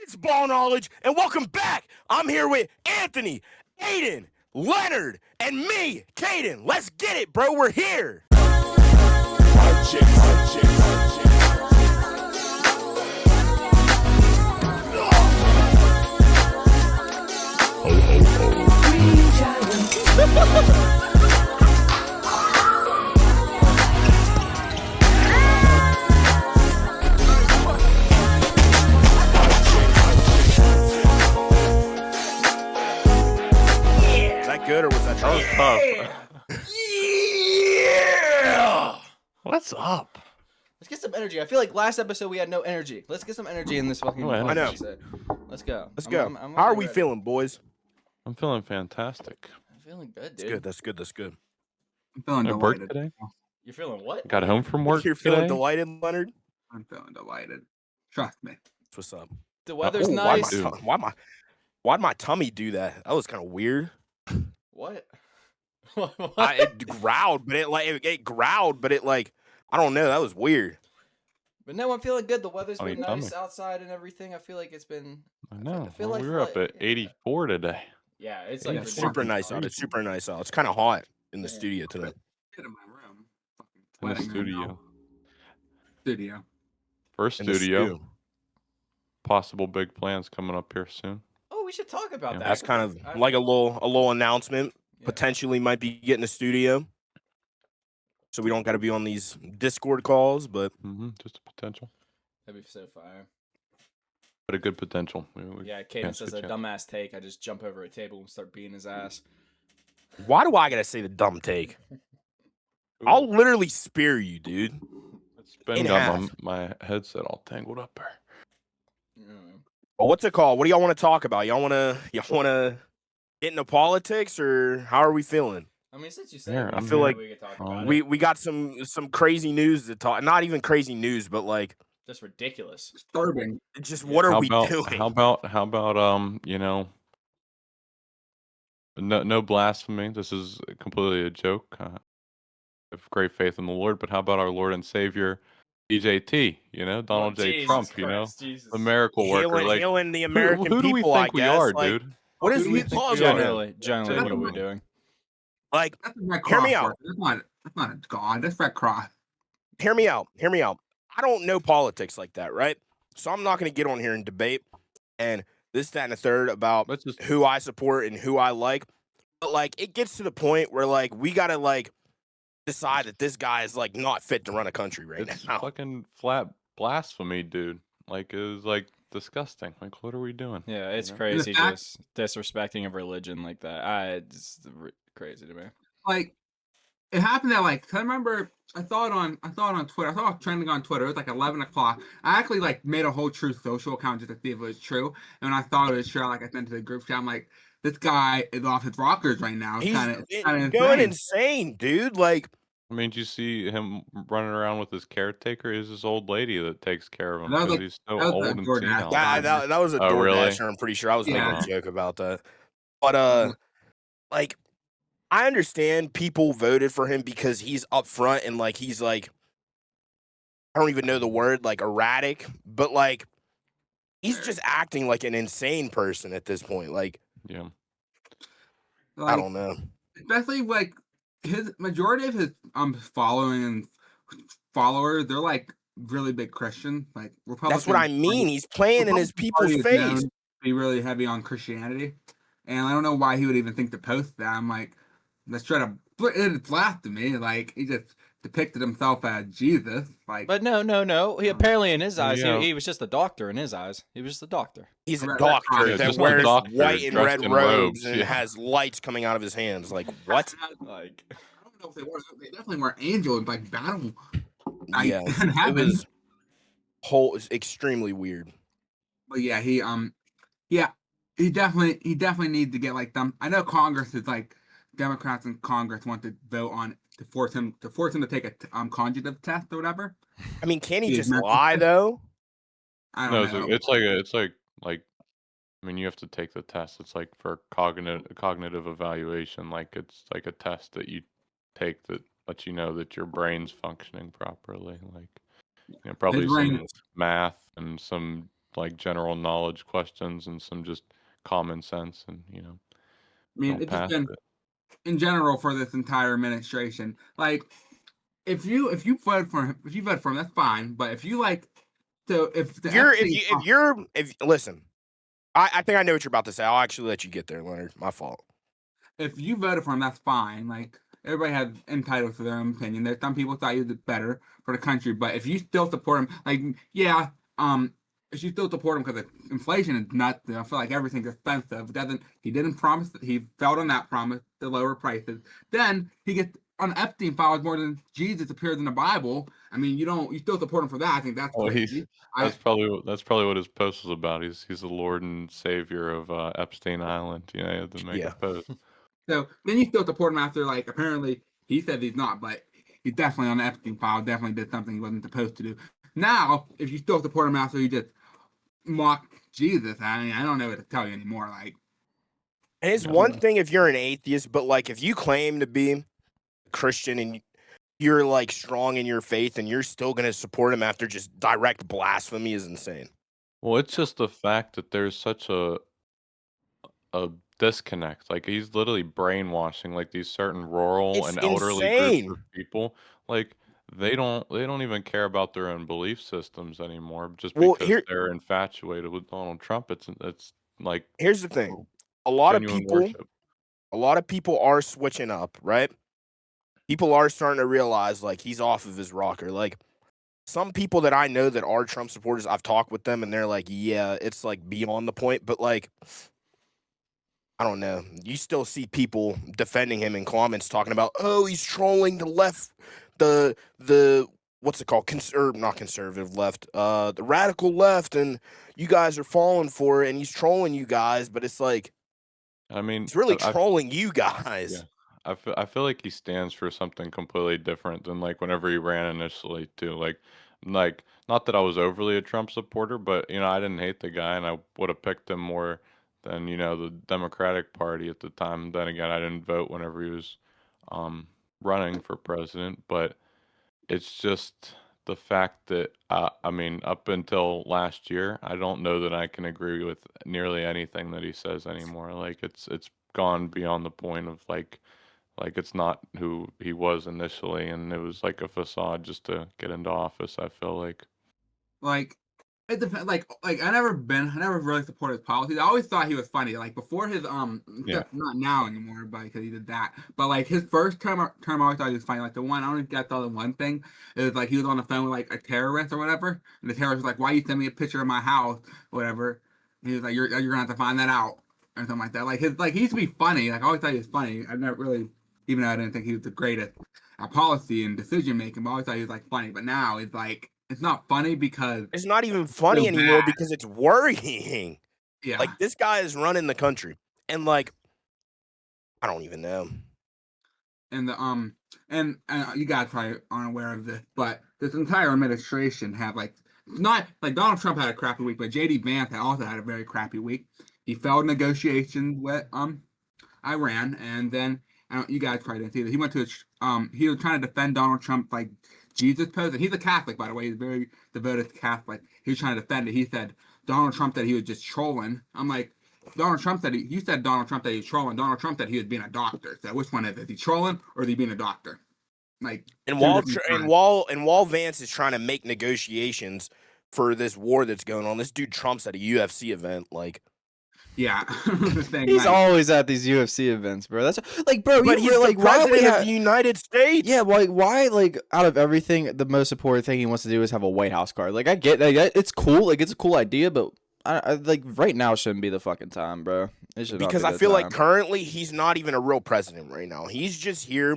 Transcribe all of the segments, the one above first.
It's Ball Knowledge, and welcome back. I'm here with Anthony, Aiden, Leonard, and me, Caden. Let's get it, bro. We're here. Is that good or was that That was tough. Yeah! What's up? Let's get some energy. I feel like last episode we had no energy. Let's get some energy in this fucking No energy. I know. episode. Let's go. Let's go. I'm How are fucking we ready. feeling, boys? I'm feeling fantastic. I'm feeling good, That's dude. good. That's good. That's good. I'm feeling At work delighted. today? You're feeling what? Got home from work You're feeling today? delighted, Leonard? I'm feeling delighted. Trust me. That's what's up. The weather's Ooh, nice. Dude. Why'd my tummy do that? That was kind of weird. What? What? It growled, but it growled, but it like I don't know. That was weird. But no, I'm feeling good. The weather's Oh, been you nice tummy. outside and everything. I feel like it's been. I know. feel Well, like we were up for at 84 today. Yeah, it's Yeah, like it's Super ridiculous. nice out. It's super nice out. It's kind of hot in the Yeah. studio today. Get in my room. Fucking In the sweating right studio. now. Studio. First In the studio. stew. Possible big plans coming up here soon. Oh, we should talk about Yeah. that. That's kind of I- like a little announcement. yeah. Potentially might be getting a studio, so we don't got to be on these Discord calls. But Just a potential. That'd be so fire. But a good potential. Yeah, Caden can't says a switch out. dumbass take. I just jump over a table and start beating his ass. why do I gotta say the dumb take? I'll literally spear you, dude. It's been in got half. my headset all tangled up there. Well, what's it called? What do y'all want to talk about? Y'all wanna get into politics, or how are we feeling? I mean, since you said Yeah, it, I feel like, we could talk about We it. we got some crazy news to talk. Not even crazy news, but like Just ridiculous. Disturbing. just what are How we about doing? how about no blasphemy. This is completely a joke. I have great faith in the Lord, but how about our Lord and Savior DJT, Donald J. Jesus Trump, Christ, Jesus. the miracle worker. Like Healing the who American do we people, think I we guess. are, Like, dude? what is Who do we he think calls we on are? him? Generally Yeah. what we're doing. Like, That's a Red Hear me Cross out. worker. That's not a god. That's Red Cross. hear me out. Hear me out. I don't know politics like that, right? So I'm not going to get on here and debate and this, that, and the third about Let's just who I support and who I like. But like, it gets to the point where like we got to like decide that this guy is like not fit to run a country right it's now. fucking flat blasphemy, dude. Like it was like disgusting. Like what are we doing? Yeah, it's You know? crazy fact- just disrespecting of religion like that. It's crazy to me. Like, it happened at like, 'cause I remember I saw it on Twitter. I saw it trending on Twitter. It was like 11 o'clock. I actually like made a whole Truth Social account just to see if it was true. And when I thought it was true, like I sent it to the group chat. I'm like, this guy is off his rockers right now. It's He's kind of going insane. insane, dude. Like, I mean, did you see him running around with his caretaker? Is this old lady that takes care of him That was because like- he's so that was old like and DoorDash. senile? that was a Oh, really? DoorDasher, I'm pretty sure. I was making Yeah. a joke about that. But like, I understand people voted for him because he's up front and like he's like, I don't even know the word, like erratic, but like he's just acting like an insane person at this point. Like, Yeah. I Like, don't know. especially like his majority of his following and followers, they're like really big Christian. Like Republicans. That's what I mean. He's playing in his people's Republican Party is known face. to be really heavy on Christianity, and I don't know why he would even think to post that. I'm like, let's try to. It's blasphemy. Like he just depicted himself as Jesus. Like, But no. He apparently in his eyes, Yeah. he was just a doctor in his eyes. He was just a doctor. He's a Right, doctor right. that Just a wears doctor white and dressed red in robes robes, and yeah. has lights coming out of his hands. Like, what? Like, I don't know if they were. They definitely were angels. Like battle. Yeah, It it happened. was it's extremely weird. But yeah, he definitely needs to get like them. I know Congress is like Democrats in Congress want to vote on to force him to take a conjugative test or whatever. I mean, can he He's just not- lie though? I No, don't know. it's like I mean, you have to take the test. It's like for cognitive evaluation. Like it's like a test that you take that lets you know that your brain's functioning properly. Like probably His some brain- math and some like general knowledge questions and some just common sense, and I mean, don't it's just pass been it. in general for this entire administration. Like, if you vote for him, that's fine. But if you like, so if the If listen, I think I know what you're about to say. I'll actually let you get there, Leonard. My fault. if you voted for him, that's fine. Like everybody has entitled to their own opinion. There's some people thought he was better for the country, but if you still support him, like yeah, if you still support him because inflation is nuts, I feel like everything's expensive. He didn't promise that he failed on that promise to lower prices. Then he gets on Epstein files more than Jesus appears in the Bible. I mean, you still support him for that. I think that's Well, crazy. I that's probably what his post was about. He's the Lord and Savior of Epstein Island. You have to make a Yeah. post. So then you still support him after, like, apparently he said he's not, but he's definitely on the Epstein file, definitely did something he wasn't supposed to do. Now, if you still support him after he just mocked Jesus, I mean, I don't know what to tell you anymore. Like, And it's Yeah. one thing if you're an atheist, but like if you claim to be a Christian and you're like strong in your faith and you're still gonna support him after just direct blasphemy is insane. Well, it's just the fact that there's such a disconnect. Like he's literally brainwashing like these certain rural It's and elderly groups of insane. people. Like they don't even care about their own belief systems anymore just Well, because they're infatuated with Donald Trump. It's like here's the thing. A lot of genuine people worship. are switching up, right? People are starting to realize like he's off of his rocker. Like some people that I know that are Trump supporters, I've talked with them and they're like, yeah, it's like beyond the point, but like I don't know. You still see people defending him in comments talking about, oh, he's trolling the left, the what's it called? Not conservative left, the radical left, and you guys are falling for it, and he's trolling you guys, but it's like I mean, he's really I trolling you yeah. guys. I feel like he stands for something completely different than like whenever he ran initially too. Like not that I was overly a Trump supporter, but I didn't hate the guy and I would have picked him more than, the Democratic Party at the time. Then again, I didn't vote whenever he was um running for president, but it's just the fact that I mean, up until last year, I don't know that I can agree with nearly anything that he says anymore. Like it's gone beyond the point of like it's not who he was initially, and it was like a facade just to get into office, I feel like. Like it depends. Like I never really supported his policies. I always thought he was funny. Like before his Yeah. not now anymore, but because he did that. But like his first term, I always thought he was funny. Like the one I only got the one thing. It was like he was on the phone with like a terrorist or whatever, and the terrorist was like, "Why you send me a picture of my house, whatever?" And he was like, "You're gonna have to find that out," or something like that. Like he used to be funny. Like I always thought he was funny. I never really, even though I didn't think he was the greatest at policy and decision making, but I always thought he was like funny. But now it's like it's not funny because It's not even so funny anymore bad. because it's worrying. Yeah. Like this guy is running the country, and like I don't even know. And you guys probably aren't aware of this, but this entire administration had like not like Donald Trump had a crappy week, but JD Vance also had a very crappy week. He failed negotiations with Iran, and then you guys probably didn't see that he went to he was trying to defend Donald Trump like Jesus pose, and he's a Catholic by the way. He's very devoted Catholic. He was trying to defend it. He said Donald Trump that he was just trolling. I'm like. Donald Trump said you said Donald Trump that he was trolling. Donald Trump that he was being a doctor. So which one is it? Is he trolling or is he being a doctor? Like And two while different and times. while Vance is trying to make negotiations for this war that's going on, this dude Trump's at a UFC event. Like, Yeah, the same He's night. always at these UFC events, bro. That's like, bro. but You he's like the why we president of have? the United States. Yeah, why like out of everything, the most important thing he wants to do is have a White House card. Like I get that it's cool, like it's a cool idea, but I like right now shouldn't be the fucking time, bro. It should not Because be I the feel like time. currently he's not even a real president right now. He's just here.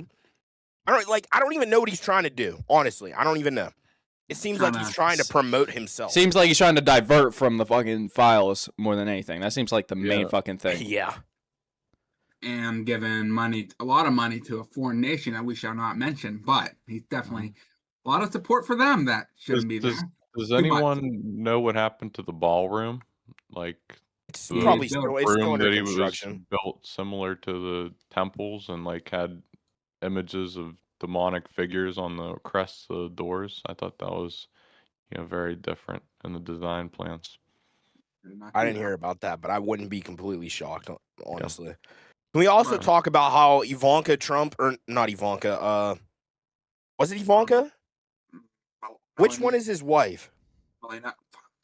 I don't even know what he's trying to do. Honestly, I don't even know. It seems like he's trying to promote himself. Seems like he's trying to divert from the fucking files more than anything. That seems like the main Yeah. fucking thing. Yeah. And giving a lot of money to a foreign nation that we shall not mention, but he's definitely a lot of support for them that shouldn't be there. Does Too much. anyone know what happened to the ballroom? Like It's the probably still- still, it's still room under that he was construction. built similar to the temples and like had images of demonic figures on the crests of the doors. I thought that was very different in the design plans. I didn't hear about that, but I wouldn't be completely shocked, honestly. Can we also talk about how Ivanka Trump, or not Ivanka, was it Ivanka? Which one is his wife?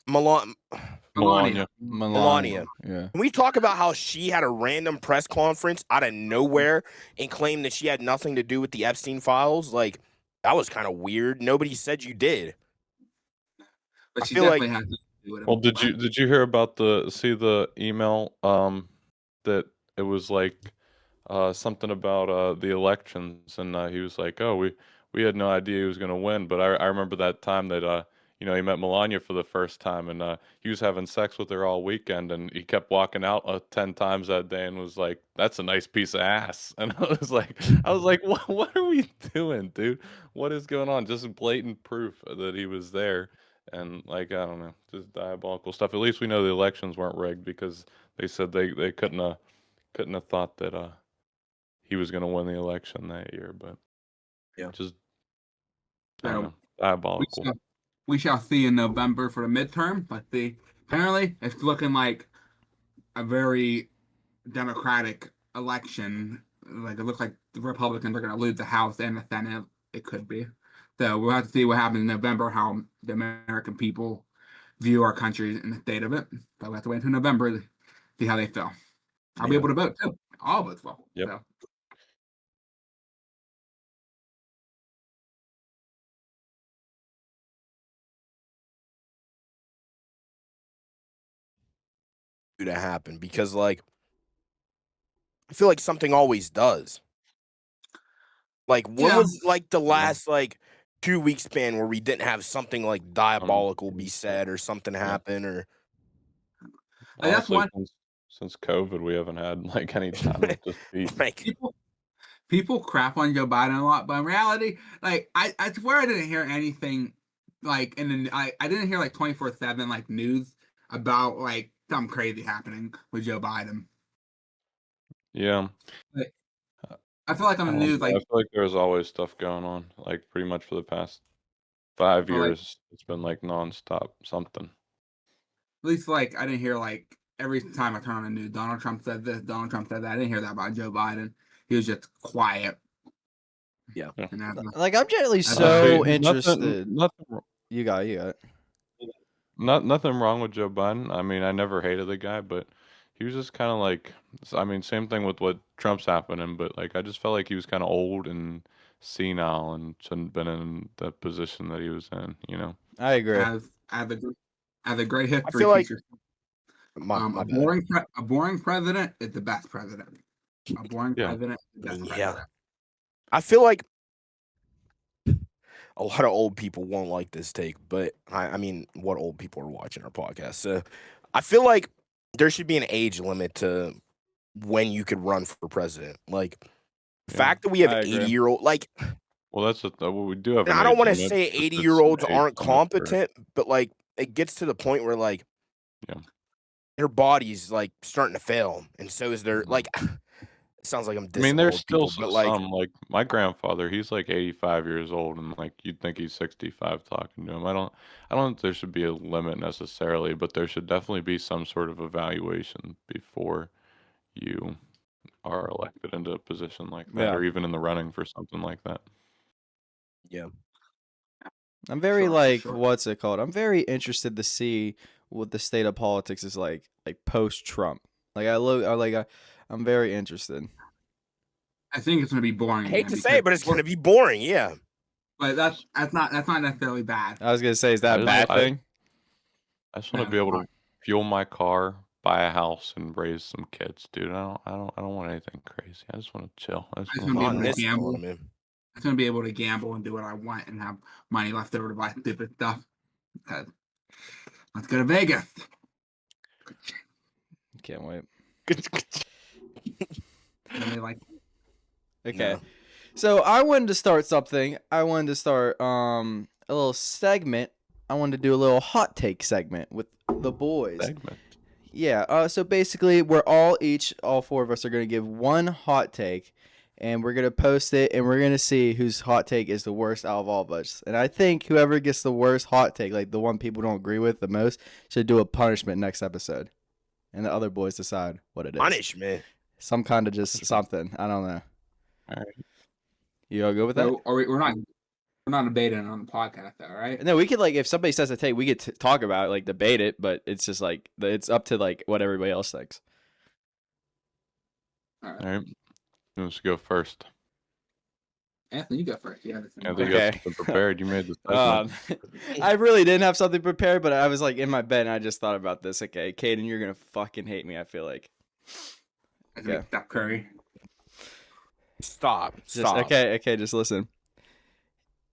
Melania. Melania. Yeah. Can we talk about how she had a random press conference out of nowhere and claimed that she had nothing to do with the Epstein files? Like, that was kind of weird. Nobody said you did. But I she feel like- definitely has to do it. Well, did you hear about the email that it was like something about the elections, and he was like, oh, we had no idea he was gonna win, but I remember that time that you know, he met Melania for the first time, and he was having sex with her all weekend, and he kept walking out 10 times that day, and was like, "That's a nice piece of ass." And I was like, what are we doing, dude? What is going on? Just blatant proof that he was there, and like, I don't know, just diabolical stuff. At least we know the elections weren't rigged, because they said they couldn't have thought that he was going to win the election that year, but Yeah. just So, I don't know, diabolical. we shall see in November for the midterm, but apparently it's looking like a very democratic election. Like, it looks like the Republicans are going to lose the House and the Senate. It could be. So we'll have to see what happens in November, how the American people view our country and the state of it. But we'll have to wait until November to see how they feel. I'll be able to vote too. All vote well. Yep. So. To happen, because like I feel like something always does. Like, what was like the last like 2-week span where we didn't have something like diabolical be said or something happen, or And that's Honestly, one- since COVID, we haven't had like any time to just be. like People crap on Joe Biden a lot, but in reality, like I swear I didn't hear anything like I didn't hear like 24/7 like news about like something crazy happening with Joe Biden. Yeah, I feel like on the news, I like feel like there's always stuff going on. Like pretty much for the past 5 Or, like- years, it's been like nonstop something. at least like I didn't hear like every time I turn on the news, Donald Trump said this, Donald Trump said that. I didn't hear that about Joe Biden. He was just quiet. Yeah. And that's- Like, I'm generally See, so See, interested. Nothing, You got it. nothing wrong with Joe Biden. I mean, I never hated the guy, but he was just kind of like, I mean, same thing with what Trump's happening, but like, I just felt like he was kind of old and senile and shouldn't have been in the position that he was in, you know? I agree. as a great history feel like- teacher, my a bad. boring president is the best president. A boring Yeah. president is the best Yeah. president. I feel like a lot of old people won't like this take, but I mean, what old people are watching our podcast? So I feel like there should be an age limit to when you could run for president. Like, the Yeah, fact that we have I agree. 80-year-old, like, Well, that's what we do have. and an I don't age want to limit, say but it's an 80-year-olds age aren't limit for- competent, but like, it gets to the point where like, Yeah. their body's like starting to fail, and so is their Mhm. like. It sounds like I'm dissing I mean, there's old still people, but like, some, like my grandfather, he's like 85 years old, and like you'd think he's 65 talking to him. I don't think there should be a limit necessarily, but there should definitely be some sort of evaluation before you are elected into a position like that, Yeah. or even in the running for something like that. I'm very Sure, like, sure. what's it called? I'm very interested to see what the state of politics is like post Trump. Like, I'm very interested. I think it's going to be boring. I hate again to say it, but it's because- going to be boring. Yeah. But that's not necessarily bad. I was gonna say, is that I a just- bad thing? I just want No, to be able it's to fuel my car, buy a house, and raise some kids, dude. I don't want anything crazy. I just want to chill. I just I just wanna wanna be On able be to this gamble. economy. I'm going to be able to gamble and do what I want and have money left over to buy stupid stuff. Because let's go to Vegas. Can't wait. And they like Okay. No. So I wanted to start something. I wanted to start a little segment. I wanted to do a little hot take segment with the boys. segment. Yeah. So basically, we're all four of us are gonna give one hot take, and we're gonna post it, and we're gonna see whose hot take is the worst out of all of us. And I think whoever gets the worst hot take, like the one people don't agree with the most, should do a punishment next episode, and the other boys decide what it is. Punishment. Some kind of just something. I don't know. All right. You all go with that? So we're not debating on the podcast, though, right? No, we could like if somebody says a take, we could talk about it, like debate it, but it's just like it's up to like what everybody else thinks. All All right. right. Who wants to go first? Anthony, you go first. You have this. I think you Okay. got something prepared. You made the segment. I really didn't have something prepared, but I was like in my bed and I just thought about this. Okay, Caden, you're gonna fucking hate me. I feel like. Okay. Steph Curry. Stop. Just, Stop. okay, just listen.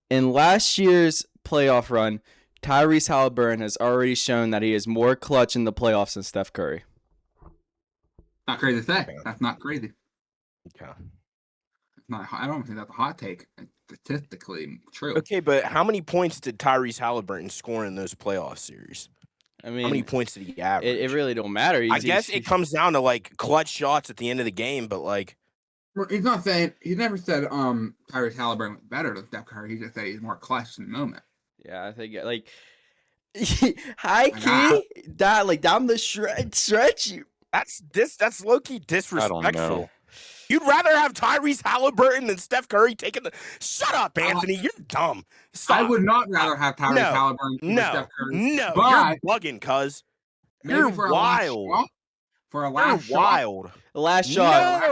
In last year's playoff run, Tyrese Halliburton has already shown that he is more clutch in the playoffs than Steph Curry. Not crazy to say. That's not crazy. Okay. It's not. I don't think that's a hot take. It's statistically true. Okay, but how many points did Tyrese Halliburton score in those playoff series? I How many mean, points did he average? it really don't matter. I guess it comes down to like clutch shots at the end of the game, but like He's not saying. He never said Tyrese Halliburton was better than Steph Curry. He just said he's more clutch in the moment. Yeah, I think like high key down the stretch. that's low key disrespectful. know. You'd rather have Tyrese Halliburton than Steph Curry taking the. Shut up, Anthony. You're dumb. Stop. I would not rather have Tyrese No, Halliburton than No, Steph Curry. no, But you're bugging, cuz. maybe You're for a last wild. shot- For a You're last shot, wild. The last shot.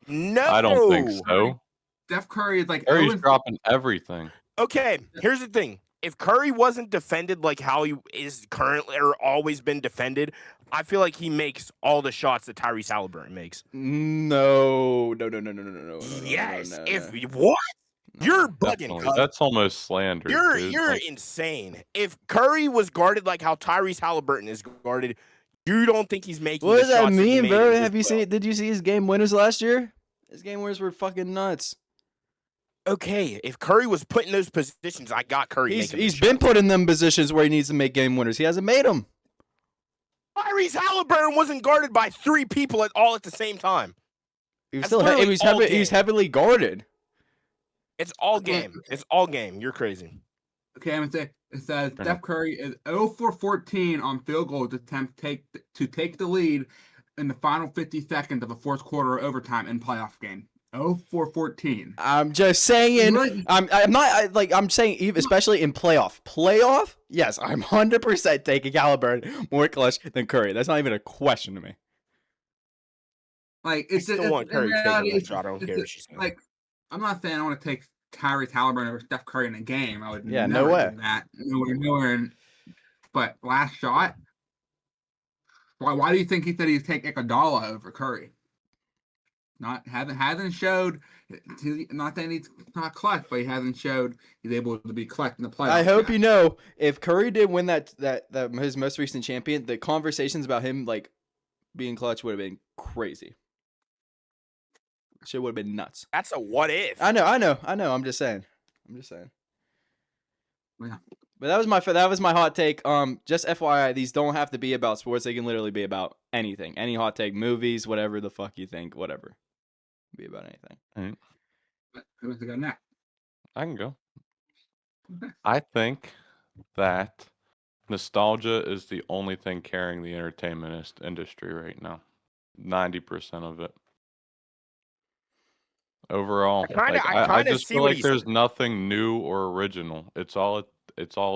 No, I don't think so. Steph Curry is like Curry's 0 dropping everything. Okay, here's the thing. If Curry wasn't defended like how he is currently or always been defended, I feel like he makes all the shots that Tyrese Halliburton makes. No. Yes. no. If what? You're bugging, Definitely. cuz. That's almost slander. dude. You're Like, insane. If Curry was guarded like how Tyrese Halliburton is guarded, you don't think he's making What the does that shots he mean, made bro? in this Have you playoff. seen? Did you see his game winners last year? His game winners were fucking nuts. Okay, if Curry was put in those positions, I got Curry. He's making the been shots. put in them positions where he needs to make game winners. He hasn't made them. Tyrese Halliburton wasn't guarded by three people all at the same time. He was That's still literally all he's game. heavily guarded. It's all game. It's all game. You're crazy. Okay, I'm gonna say it says Uh-huh. Steph Curry is 0 for 14 on field goals attempt to take the lead in the final 50 seconds of a fourth quarter or overtime in playoff game. 0 for 14. I'm just saying. Really? I'm not I'm saying even especially in playoff. Playoff? Yes, I'm 100% taking Halliburton more clutch than Curry. That's not even a question to me. Like I it's still want in Curry taking reality, that shot. I don't it's care a- what she's saying. like I'm not saying I want to take Tyrese Halliburton over Steph Curry in a game. I would Yeah, no never way. do that. Nowhere. But last shot. Why do you think he said he'd take Iguodala over Curry? Hasn't showed. Not that he's not clutch, but he hasn't showed he's able to be clutch in the playoffs. I hope yet. you know if Curry did win that his most recent champion, the conversations about him like being clutch would have been crazy. Shit would have been nuts. That's a what if. I know. I'm just saying. Yeah. But that was my hot take. Just FYI, these don't have to be about sports. They can literally be about anything. Any hot take, movies, whatever the fuck you think, whatever. Be about anything. Who wants to go next? I can go. Okay. I think that nostalgia is the only thing carrying the entertainment industry right now. 90% of it. Overall, I I kinda just see feel what like he's there's saying. nothing new or original. It's all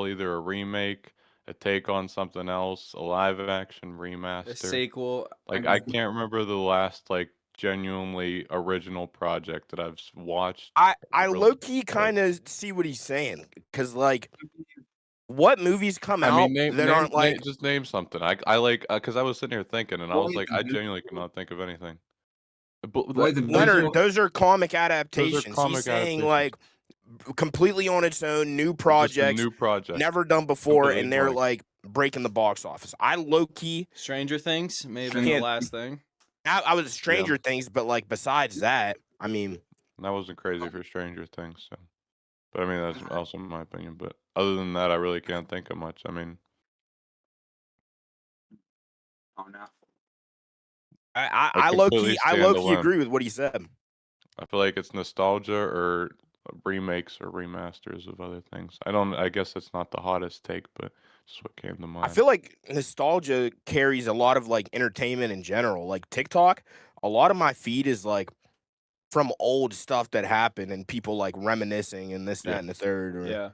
either a remake, a take on something else, a live action A remaster. sequel. Like I can't remember the last like genuinely original project that I've watched. I really low key like- kind of see what he's saying because like, what movies come out I mean, that aren't like just name something. I like because I was sitting here thinking, and I was Boys like, and I Girls. genuinely cannot think of anything. But Boys and Leonard? Girls. Those are comic adaptations. comic He's saying adaptations. like completely on its own, new just a projects, new project. never done before, Completely and they're blank. like breaking the box office. I low key, Stranger Things may have been the Can't- last thing. I was Stranger Things, but like besides that, I mean, That wasn't crazy for Stranger Things. So, but I mean, that's also my opinion. But other than that, I really can't think of much. I mean, Oh no. I I low key, completely I stand low key alone. agree with what he said. I feel like it's nostalgia or remakes or remasters of other things. I guess that's not the hottest take, but just what came to I mind. feel like nostalgia carries a lot of like entertainment in general. Like TikTok, a lot of my feed is like from old stuff that happened and people like reminiscing and this, that, Yeah. and the third. Or Yeah.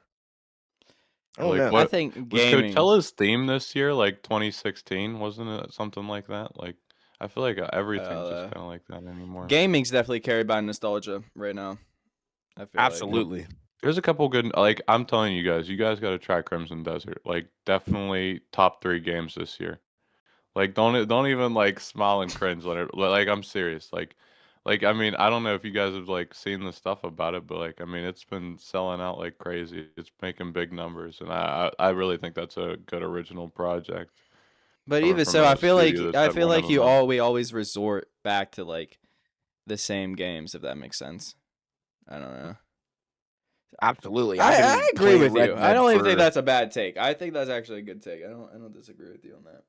I don't Like, know. what I think was gaming. Coachella's theme this year? Like 2016, wasn't it something like that? Like, I feel like everything's just kind of like that anymore. Gaming's definitely carried by nostalgia right now. I feel Absolutely. There's a couple good, like I'm telling you guys got to try Crimson Desert. Like, definitely top 3 games this year. Like, don't even like smile and cringe when it. Like, I'm serious. Like I mean, I don't know if you guys have like seen the stuff about it, but like I mean, it's been selling out like crazy. It's making big numbers, and I really think that's a good original project. But coming even from so, a I feel like studio that's had one we always resort back to like the same games, if that makes sense. I don't know. Absolutely. I've been I agree playing with Red you. I Dead don't even for- think that's a bad take. I think that's actually a good take. I don't disagree with you on that.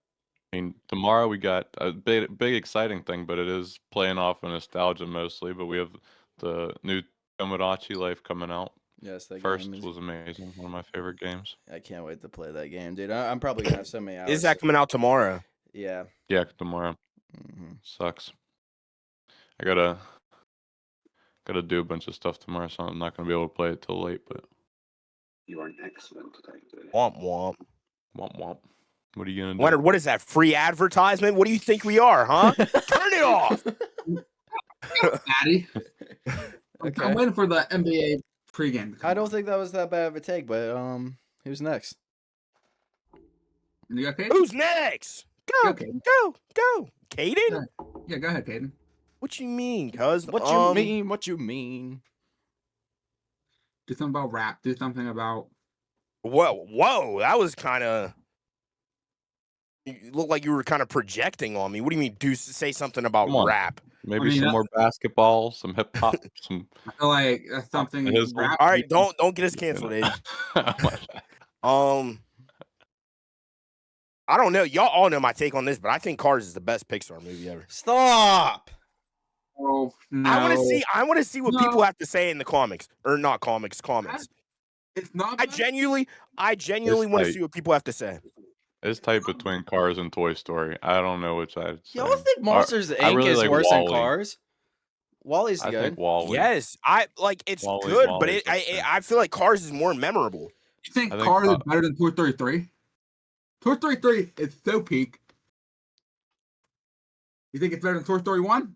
I mean, tomorrow we got a big exciting thing, but it is playing off of nostalgia mostly. But we have the new Tomodachi Life coming out. Yes, that First game was amazing. One of my favorite games. I can't wait to play that game, dude. I'm probably gonna have so many hours. Is that coming out tomorrow? Yeah. Yeah, tomorrow. Mhm. Sucks. I gotta do a bunch of stuff tomorrow, so I'm not gonna be able to play it till late. But You are an excellent detective. Womp womp. womp womp. What are you gonna do? Leonard, what is that? Free advertisement? What do you think we are, huh? Turn it off. Daddy. Okay. I'm waiting for the NBA pregame. to come I don't on. think that was that bad of a take, but who's next? You okay? Who's next? Go, Okay. go. Caden? Yeah, go ahead, Caden. What you mean, cuz? What you mean? What you mean? Do something about rap. Do something about. Whoa, that was kind of. You looked like you were kind of projecting on me. What do you mean? Say something about Come on. rap? Maybe I mean, some that- more basketball, some hip hop, some. I feel like that's something. It is- rap. All right, don't get us canceled, Aiden. I don't know. Y'all all know my take on this, but I think Cars is the best Pixar movie ever. Stop. Oh no! I want to see what No. people have to say in the comics, or not comics. It's not. I bad. genuinely want to tight. see what people have to say. It's tight between Cars and Toy Story. I don't know which I'd say. Y'all think Monsters I Inc. really is like worse than Wall-E. Cars? Wally's I good. think Wall-E. Yes, I like it's Wall-E- good, but Wall-E's up there. I feel like Cars is more memorable. You think I think, Cars is better than Toy Story 3? Toy Story 3 is so peak. You think it's better than Toy Story 1?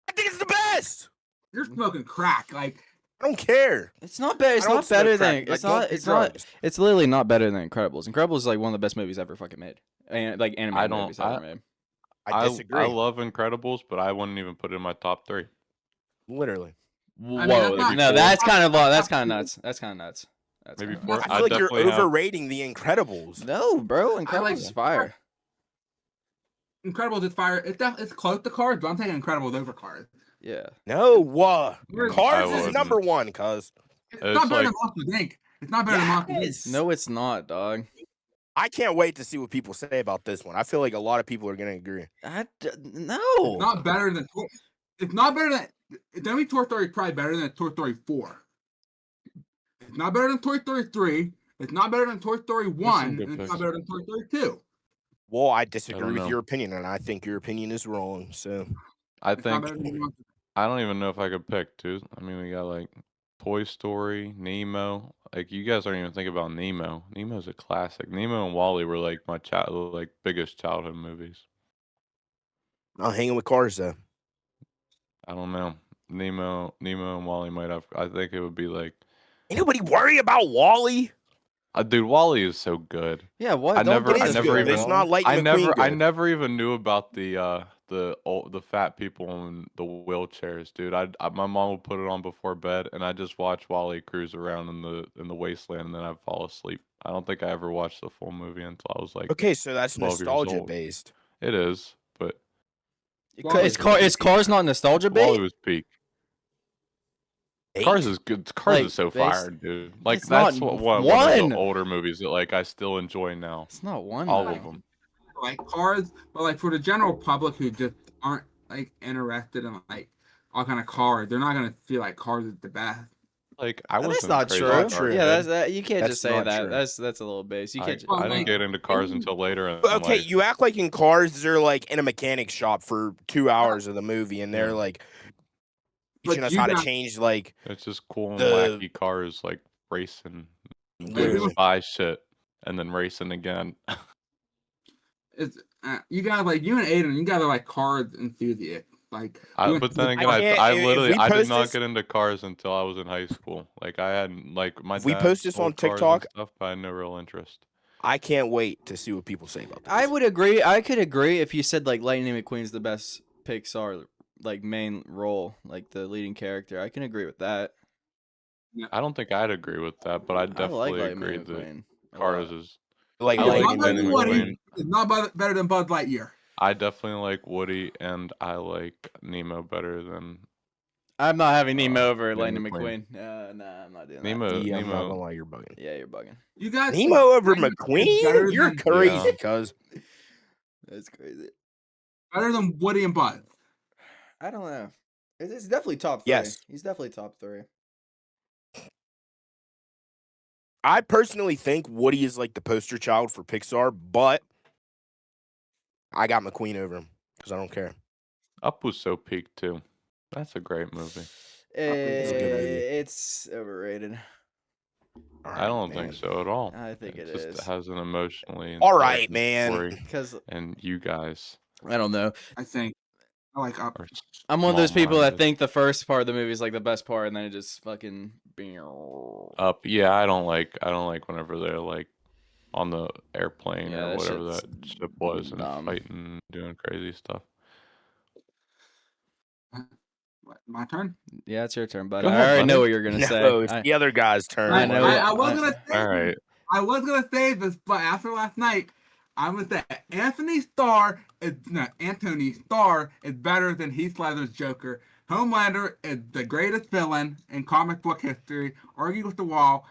I think it's the best. You're smoking crack. Like, I don't care. It's not bad. It's I don't not better smoke crack. than. I It's don't not. do It's not. drugs. It's literally not better than Incredibles. Incredibles is like one of the best movies ever fucking made. And like animated movies ever made. I disagree. I love Incredibles, but I wouldn't even put it in my top 3. Literally. Whoa! I mean, that's not- no, that's kind of that's kind of nuts. That's kind of nuts. That's Maybe kinda four. nuts. I feel like you're definitely have- overrating the Incredibles. No, bro. Incredibles like- is fire. Incredibles is fire. It's close to Cars, but I'm taking Incredibles over Cars. Yeah. No, Cars is wouldn't. number one, cuz. It's It's not better like- than Monsters Inc. It's not better than Monsters Inc. Yes. No, it's not, dog. I can't wait to see what people say about this one. I feel like a lot of people are gonna agree. No. It's not better than. It's not better than. It's only Toy Story is probably better than Toy Story 4. It's not better than Toy Story 3. It's not better than Toy Story 1. good And it's picks. not better than Toy Story 2. Well, I disagree with know. your opinion, and I think your opinion is wrong. So I It's not think better than Monsters. I don't even know if I could pick, dude. I mean, we got like Toy Story, Nemo. Like you guys aren't even thinking about Nemo. Nemo's a classic. Nemo and Wall-E were like my biggest childhood movies. I'm hanging with Cars though. I don't know. Nemo and Wall-E might have. I think it would be like, Ain't nobody worry about Wally. dude, Wall-E is so good. Yeah. What? I Don't never- get I us never good, even- It's bro. not Lightning McQueen. I good. never even knew about the fat people in the wheelchairs, dude. My mom would put it on before bed, and I just watch Wall-E cruise around in the wasteland, and then I'd fall asleep. I don't think I ever watched the full movie until I was like, Okay, so that's 12 years nostalgia old. based. it is, but Is Cars not nostalgia Wall-E bait? was peak. Cars is good. Cars Like, is so based- fire, dude. Like It's that's not one of one. the older movies that like I still enjoy now. It's not one. All though. of them. Like Cars, but like for the general public who just aren't like interested in like all kind of Cars. They're not gonna feel like Cars is the best. Like I That's wasn't not crazy true. about true. Cars. Yeah, that. You can't That's just say not that. true. That's a little base. You can't. Well, I didn't like, get into Cars until later in But okay, life. you act like in Cars they're like in a mechanic shop for 2 hours of the movie, and they're Yeah. like But teaching us you how to got- change like It's just cool and the- wacky cars like racing, doing Literally. spy shit, and then racing again. it's you guys like you and Aiden. You guys are like Cars enthusiasts. Like, you went But to then the- again, I can't- I if literally we I did post not this- get into cars until I was in high school. Like I had like my If we dad post this on sold cars and TikTok- stuff, but I had no real interest. I can't wait to see what people say about this. I would agree. I could agree if you said like Lightning McQueen's the best Pixar like main role, like the leading character. I can agree with that. I don't think I'd agree with that, but I I like definitely Lightning agree that McQueen. a Cars lot. is. like I Yeah, like Lightning Lightning Woody McQueen. is not better than Buzz Lightyear. I definitely like Woody, and I like Nemo better than I'm not having Nemo over Lightning Lightning McQueen. Nah, I'm not doing Nemo. that. yeah, I'm not Nemo. gonna lie, you're bugging. Yeah, you're bugging. You guys Nemo think over Lightning McQueen is better McQueen? You're than- crazy, Yeah. cuz. That's crazy. better than Woody and Buzz. I don't know. It's definitely top 3. Yes. He's definitely top 3. I personally think Woody is like the poster child for Pixar, but I got McQueen over him because I don't care. Up was so peak too. That's a great movie. It's a good movie. It's overrated. I don't think so at all. I think it just is. has an emotionally All right, intelligent man. story, Because and you guys I don't know. I think I like Up. are. I'm one of those people that small-minded. think the first part of the movie is like the best part, and then it just fucking. Up. Yeah, I don't like whenever they're like on the airplane Yeah, or that whatever shit's that ship was and dumb. fighting, doing crazy stuff. What, my turn. Yeah, it's your turn, bud. Go I ahead, already know buddy. what you're gonna No, say. it's the other guy's turn. I know. I was gonna say All right. I was gonna say this, but after last night, I would say Anthony Starr is better than Heath Ledger's Joker. Homelander is the greatest villain in comic book history. Argue with the wall,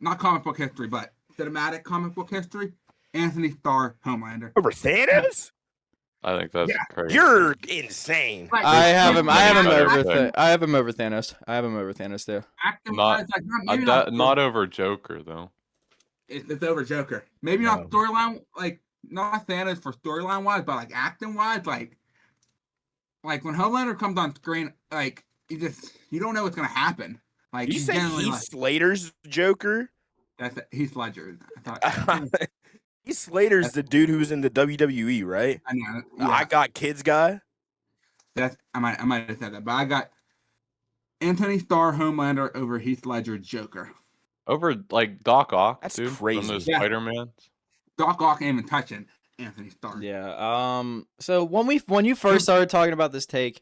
not comic book history, but cinematic comic book history. Anthony Starr, Homelander. Over Thanos? I think that's Yeah, crazy. You're insane. Like, I have him. I have him Better over. pick. I have him over Thanos. I have him over Thanos too. Acting Not- wise, like maybe not, Not over Joker though. it's over Joker. Maybe No. not storyline, like not Thanos for storyline wise, but like acting wise, like when Homelander comes on screen, like you don't know what's gonna happen. Like You he's say generally Heath like, Slater's I that's Heath Ledger. I thought Heath Slater's the dude who's in the WWE, right? I know. The Yeah, I got kids guy. I might have said that, but I got Anthony Starr Homelander over Heath Ledger Joker. Over like Doc Ock, That's dude, crazy. from those Yeah. Spider-Mans. Doc Ock ain't even touching Anthony Starr. Yeah. So when you first started talking about this take,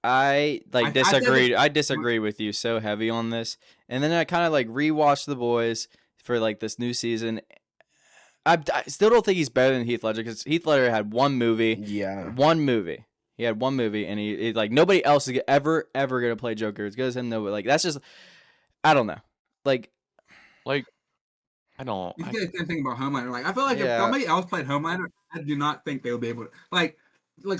I I did disagreed. I disagree with you so heavy on this, and then I kind of like rewatched The Boys for like this new season. I still don't think he's better than Heath Ledger because Heath Ledger had one movie. Yeah. One movie. He had one movie, and he like nobody else is ever gonna play Joker as good as him. No, but like that's just I don't know. Like I don't. You I- say the same thing about Homelander. Like I feel like if Yeah. somebody else played Homelander, I do not think they would be able to. Like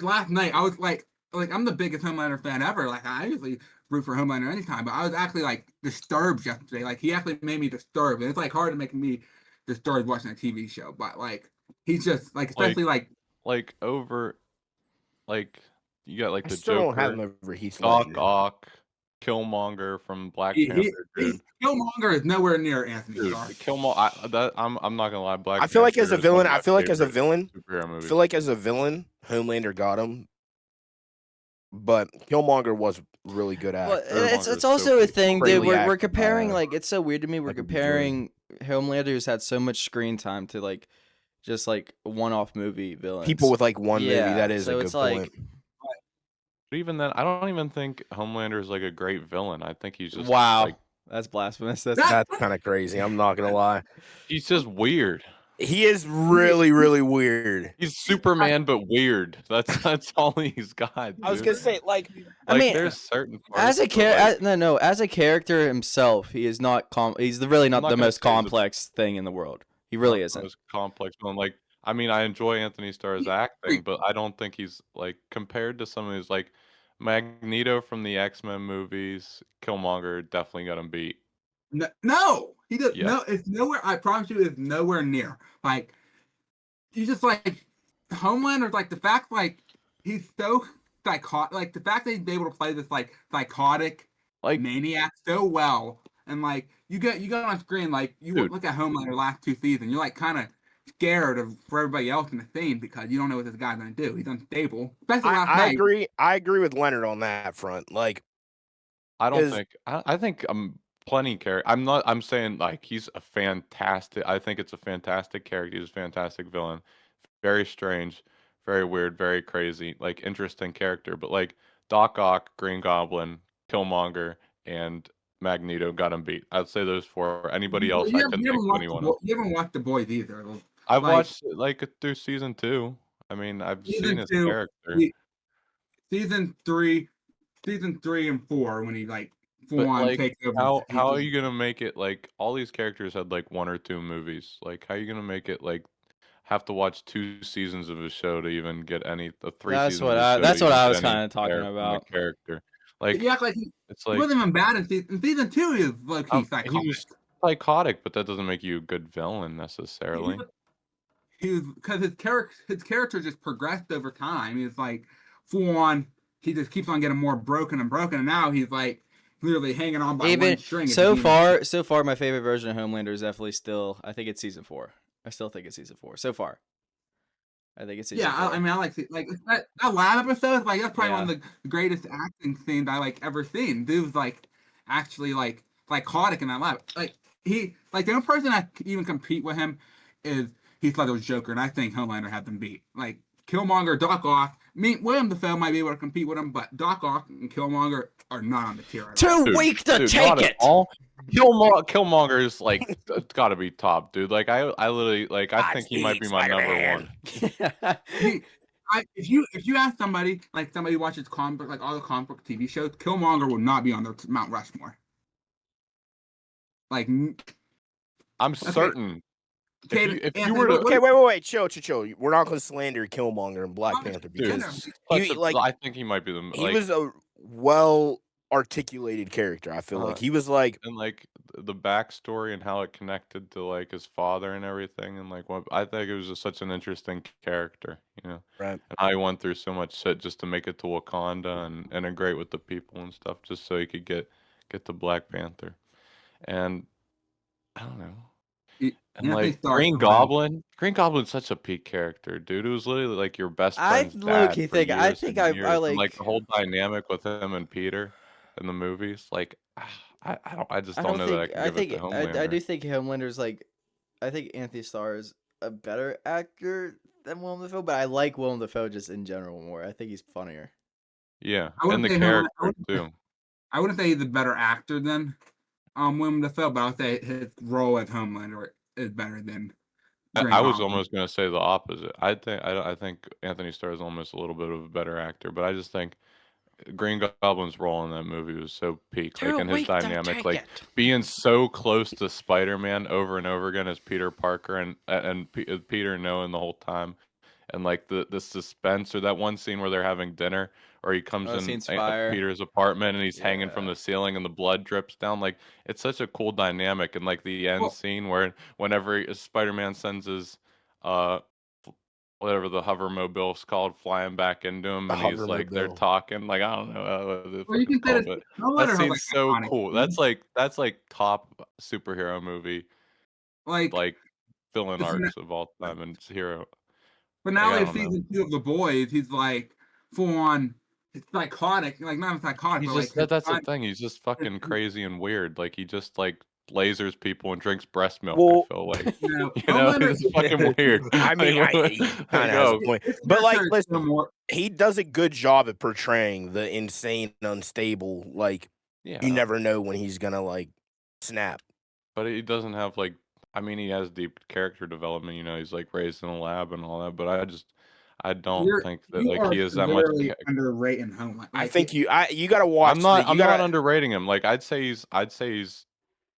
last night, I was like I'm the biggest Homelander fan ever. Like I usually root for Homelander anytime, but I was actually like disturbed yesterday. Like he actually made me disturbed, and it's like hard to make me disturbed watching a TV show. But like he's just like especially like like over, like you got like I the still don't have Joker, him over Heath Doc Ledger. Ock, Killmonger from Black he, Panther, dude. Killmonger is nowhere near Anthony Dude, Starr. Killmonger. I'm not gonna lie. Black. I feel like as Panther a is one villain, of I my feel like as a favorite villain, superhero I movies. feel like as a villain, Homelander got him. But Killmonger was really good at Well, it. it's Killmonger's also so a thing, dude. greatly We're acted comparing by, like it's so weird to me. We're Michael B. comparing Homelander, who's had so much screen time, to like just like one-off movie villains. People with like one movie. Yeah, That is so a good it's like point. But even then, I don't even think Homelander is like a great villain. I think he's just wow, like, that's blasphemous. That's That's kind of crazy. I'm not gonna lie. he's just weird. He is really, really weird. He's Superman, but weird. That's all he's got. I was dude. gonna say, like, I Like, mean, there's certain as a parts, but, like, as a character himself, he is not he's really not not the gonna most say he's a- complex thing in the world. He really not the isn't. most complex one. Like, I mean, I enjoy Anthony Starr's acting, but I don't think he's like compared to someone who's like Magneto from the X-Men movies, Killmonger definitely got him beat. No, he does Yeah. no. It's nowhere. I promise you, it's nowhere near. Like you just like Homelander. Like the fact, like he's so psychotic. Like the fact that he's able to play this like psychotic Like, maniac so well, and like you get on screen, like you Dude. look at Homelander last 2 seasons, you're like kind of scared for everybody else in the scene because you don't know what this guy's gonna do. He's unstable. Especially last I night. agree. I agree with Leonard on that front. Like, I don't 'Cause- think I think plenty character. I'm saying like he's a fantastic. I think it's a fantastic character. He's a fantastic villain. Very strange, very weird, very crazy, like interesting character. But like Doc Ock, Green Goblin, Killmonger, and Magneto got him beat. I'd say those four. Anybody else, I couldn't think of anyone else. You haven't watched The Boys either. I've like- watched it like through season 2. I mean, I've Season seen his 2, character. Season 3 and 4 when he like full But, on like, takes over. How are you gonna make it like all these characters had like 1 or 2 movies? Like, how are you gonna make it like have to watch 2 seasons of a show to even get any 3 That's seasons what of a I- show that's to what even I get was any kinda talking flair from the about. character? Like, You act like he it's like wasn't even bad in season 2. He was low key he psychotic. was psychotic, but that doesn't make you a good villain necessarily. He was because his character just progressed over time. He was like full on. He just keeps on getting more broken, and now he's like literally hanging on by Even one string. so far, my favorite version of Homelander is definitely still. I think it's season 4. I still think it's season 4 so far. I think it's season Yeah, 4. I mean, I like that lab episode. Like that's probably one Yeah. of the greatest acting scenes I like ever seen. Dude was like actually like psychotic in that lab. Like he like the only person that could even compete with him is Heath Ledger's Joker, and I think Homelander had them beat. Like Killmonger, Doc Ock. William Dafoe might be able to compete with him, but Doc Ock and Killmonger are not on the tier. at all. Too weak to Dude, take not at it. all. Killmonger is like it's got to be top, dude. Like I literally like I think he might be my number one. If you ask somebody like somebody who watches comic book, like all the comic book TV shows, Killmonger will not be on their Mount Rushmore. Like I'm certain. If you were to, Okay, wait, chill. We're not going to slander Killmonger and Black Panther dude, because such he, a- like, I think he might be the he like, was a well articulated character. I feel like he was like and like the backstory and how it connected to like his father and everything, and like what I think it was just such an interesting character, you know. right. And how he went through so much shit just to make it to Wakanda and integrate with the people and stuff, just so he could get to Black Panther, and I don't know. And like Green Goblin's such a peak character, dude. It was literally like your best I friend's low-key dad for think- I years think and I years, and, like- the whole dynamic with him and Peter in the movies. Like, I just don't know that I can give it to Homelander. I do think Homelander's like. I think Anthony Starr is a better actor than Willem Dafoe, but I like Willem Dafoe just in general more. I think he's funnier. Yeah, I wouldn't and the say character too. I wouldn't say he's a better actor than Willem Dafoe, but I would say his role as Homelander is better than. Green I was Goblin. almost gonna say the opposite. I think Anthony Starr is almost a little bit of a better actor, but I just think Green Goblin's role in that movie was so peak, like, and his dynamic, like being so close to Spider-Man over and over again as Peter Parker, and Peter knowing the whole time, and like the suspense, or that one scene where they're having dinner, or he comes in scene's fire. Peter's apartment and he's hanging from Yeah. the ceiling and the blood drips down. Like, it's such a cool dynamic, and like the end Well- scene where whenever Spider-Man sends his whatever the hovermobile's called flying back into him, The and he's like they're hovermobile. talking, like I don't know what the Well, you fuck it's can say called, that but Homelander that has, seems like, so iconic cool. scenes. That's like top superhero movie like villain Isn't arcs of all time, and it's hero. But now I in don't know. season 2 of The Boys, he's like full on. It's psychotic, like not psychotic, He's but just like that's the his- thing. He's just fucking crazy and weird. Like he just like lasers people and drinks breast milk. Well, I feel like You know, you know, Homelander- it's fucking weird. I mean, he Like, kind of has a oh, point. his But like, character is still listen, more- he does a good job at portraying the insane, unstable. Like, yeah, you never know when he's gonna like snap. but he doesn't have like. I mean, he has deep character development. You know, he's like raised in a lab and all that. But I don't You're- think that you like are he is that much. severely underrating Homelander. I Like, think you gotta watch. I'm not. you I'm gotta, not underrating him. Like I'd say he's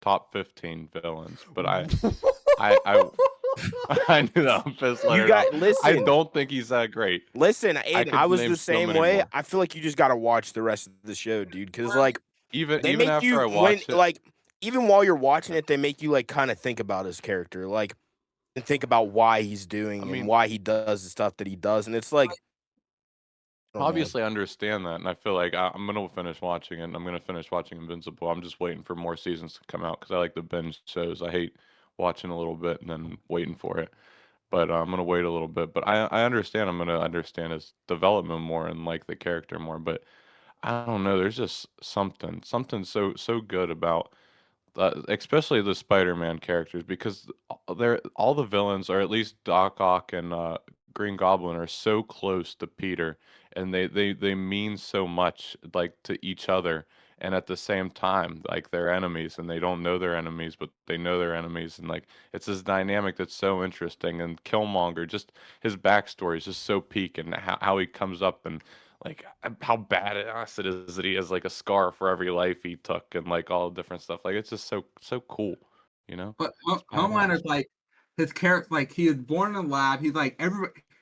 top 15 villains. But I I knew that on Fist You Letter. got I listen. don't think he's that great. Listen, Aiden, could I was name the so same many way. more. I feel like you just gotta watch the rest of the show, dude. Because like Even they even make after you I watch it, like even while you're watching it, they make you like kind of think about his character, like and think about why he's doing and mean- why he does the stuff that he does, and it's like I don't know. obviously I understand that, and I feel like I'm gonna finish watching it. And I'm gonna finish watching Invincible. I'm just waiting for more seasons to come out because I like the binge shows. I hate watching a little bit and then waiting for it. But I'm gonna wait a little bit. But I understand. I'm gonna understand his development more and like the character more. But I don't know. There's just something so good about especially the Spider-Man characters because they're all the villains, or at least Doc Ock and Green Goblin, are so close to Peter, and they mean so much like to each other, and at the same time, like they're enemies, and they don't know they're enemies, but they know they're enemies, and like it's this dynamic that's so interesting. And Killmonger, just his backstory is just so peak, and how he comes up and like how badass it is that he has like a scar for every life he took and like all the different stuff. Like it's just so cool, you know? But It's badass. Homelander's like his character, like he was born in a lab. He's like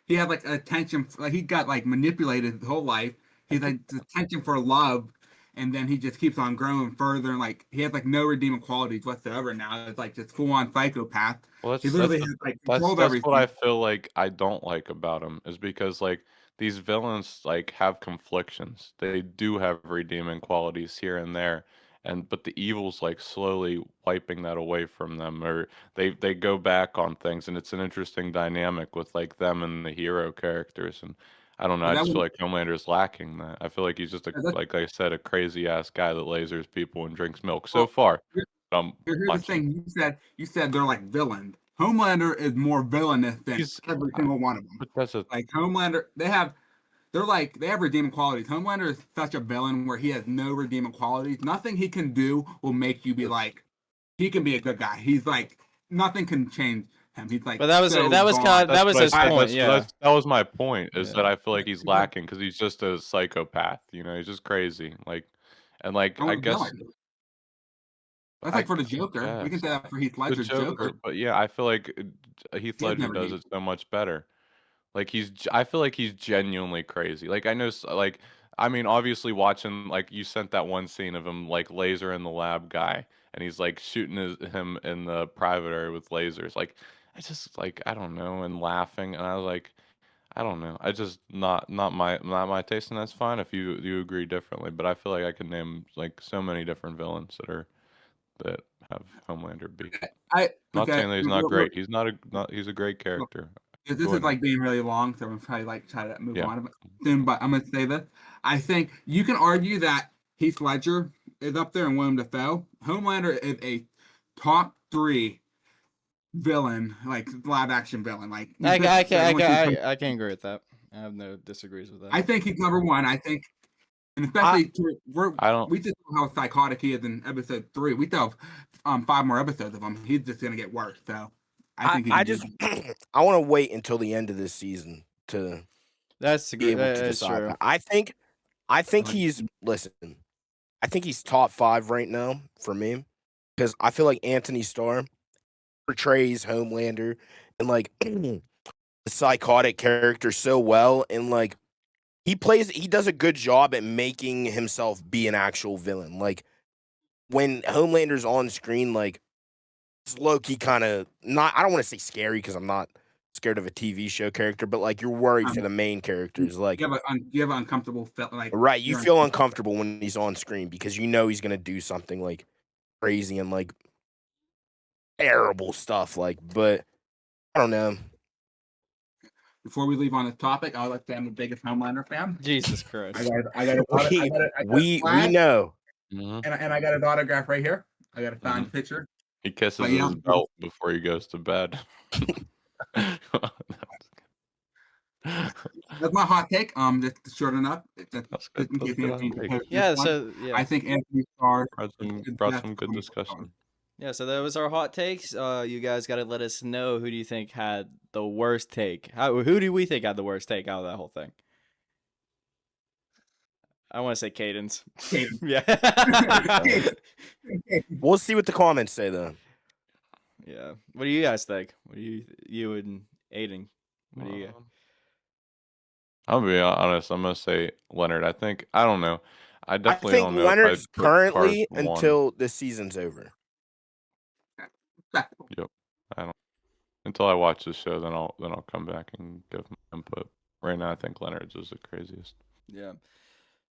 he had like attention, like he got like manipulated his whole life. He's like attention for love, and then he just keeps on growing further. And like he has like no redeeming qualities whatsoever. Now it's like just full on psychopath. Well, He literally has like controlled that's everything. what I feel like I don't like about him is because like these villains like have conflictions. They do have redeeming qualities here and there, and but the evil's like slowly wiping that away from them, or they go back on things, and it's an interesting dynamic with like them and the hero characters. And I don't know, But I that just feel would- like Homelander's lacking that. I feel like he's just a that's- like I said, a crazy ass guy that lasers people and drinks milk. So Well, far, here- I'm Here's the watching. thing: you said they're like villains. Homelander is more villainous than He's- every single one of them. But that's a Like Homelander, they have redeeming qualities. Homelander is such a villain where he has no redeeming qualities. Nothing he can do will make you be like, he can be a good guy. He's like, nothing can change him. He's like, But that was so that was gone. kind of, that was what I his said. point. Yeah. That was my point. Is Yeah. that I feel like he's Yeah. lacking because he's just a psychopath. You know, he's just crazy. Like, and like Oh, I guess villain. That's I like for the Joker. We can guess say that for Heath the Ledger's Joker. but yeah, I feel like Heath He has Ledger never does been. it so much better. Like I feel like he's genuinely crazy. Like I know, like I mean, obviously watching like you sent that one scene of him like laser in the lab guy, and he's like shooting him in the private area with lasers. Like I just like I don't know, and laughing, and I was like, I don't know, I just not my taste, and that's fine if you agree differently. But I feel like I could name like so many different villains that have Homelander beat. Not saying that he's not great. He's he's a great character. This Go is ahead. like being really long, so I'm probably like try to move Yeah. on soon. But I'm gonna say this: I think you can argue that Heath Ledger is up there and Willem Dafoe. Homelander is a top 3 villain, like live action villain. Like you I could can say once you- I can agree with that. I have no disagrees with that. I think he's number 1. I think, and especially I don't. we just know how psychotic he is in episode 3. We still have 5 more episodes of him. He's just gonna get worse. So I think I just I want to wait until the end of this season to That's be able to that's decide. true. That. I think he's listen. I think he's top 5 right now for me because I feel like Anthony Starr portrays Homelander and like the psychotic character so well, and like he does a good job at making himself be an actual villain. Like when Homelander's on screen, like it's low-key kind of not, I don't want to say scary because I'm not scared of a TV show character, but like you're worried for the main characters. Like you have an uncomfortable like right, you you're feel uncomfortable when he's on screen because you know he's gonna do something like crazy and like terrible stuff. Like, but I don't know. Before we leave on this topic, I would like to say I'm the biggest Homelander fan. Jesus Christ. I got We know. Mhm. and I got an autograph right here. I got a Mm-hmm. signed picture. He kisses But yeah. his belt before he goes to bed. That's my hot take. Just short enough. That's good. That's good hot take. Yeah, This one, so yeah. I think Anthony Starr Brought some good discussion. Yeah, so that was our hot takes. You guys got to let us know, who do you think had the worst take? Who do we think had the worst take out of that whole thing? I want to say Cadence. Caden. Yeah. We'll see what the comments say though. Yeah. What do you guys think? What do you and Aiden? What do you? I'll be honest. I'm gonna say Leonard. I don't know. I I definitely think don't know if Leonard's I'd put Cars currently 1. until the season's over. Respectable. Yep. I don't until I watch the show. Then I'll come back and give my input. Right now, I think Leonard's is the craziest. Yeah.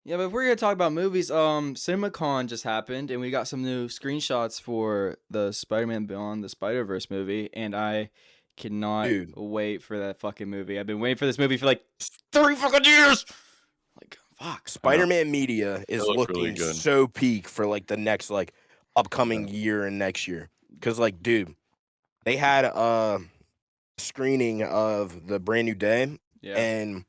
Yeah, but if we're gonna talk about movies, CinemaCon just happened, and we got some new screenshots for the Spider-Man Beyond the Spider-Verse movie, and I cannot Dude. wait for that fucking movie. I've been waiting for this movie for like 3 fucking years. Like, fuck. Spider-Man media is looks really looking good. so peak for like the next like upcoming year and next year. Cause like, dude, they had a screening of the Brand New Day, Yeah. and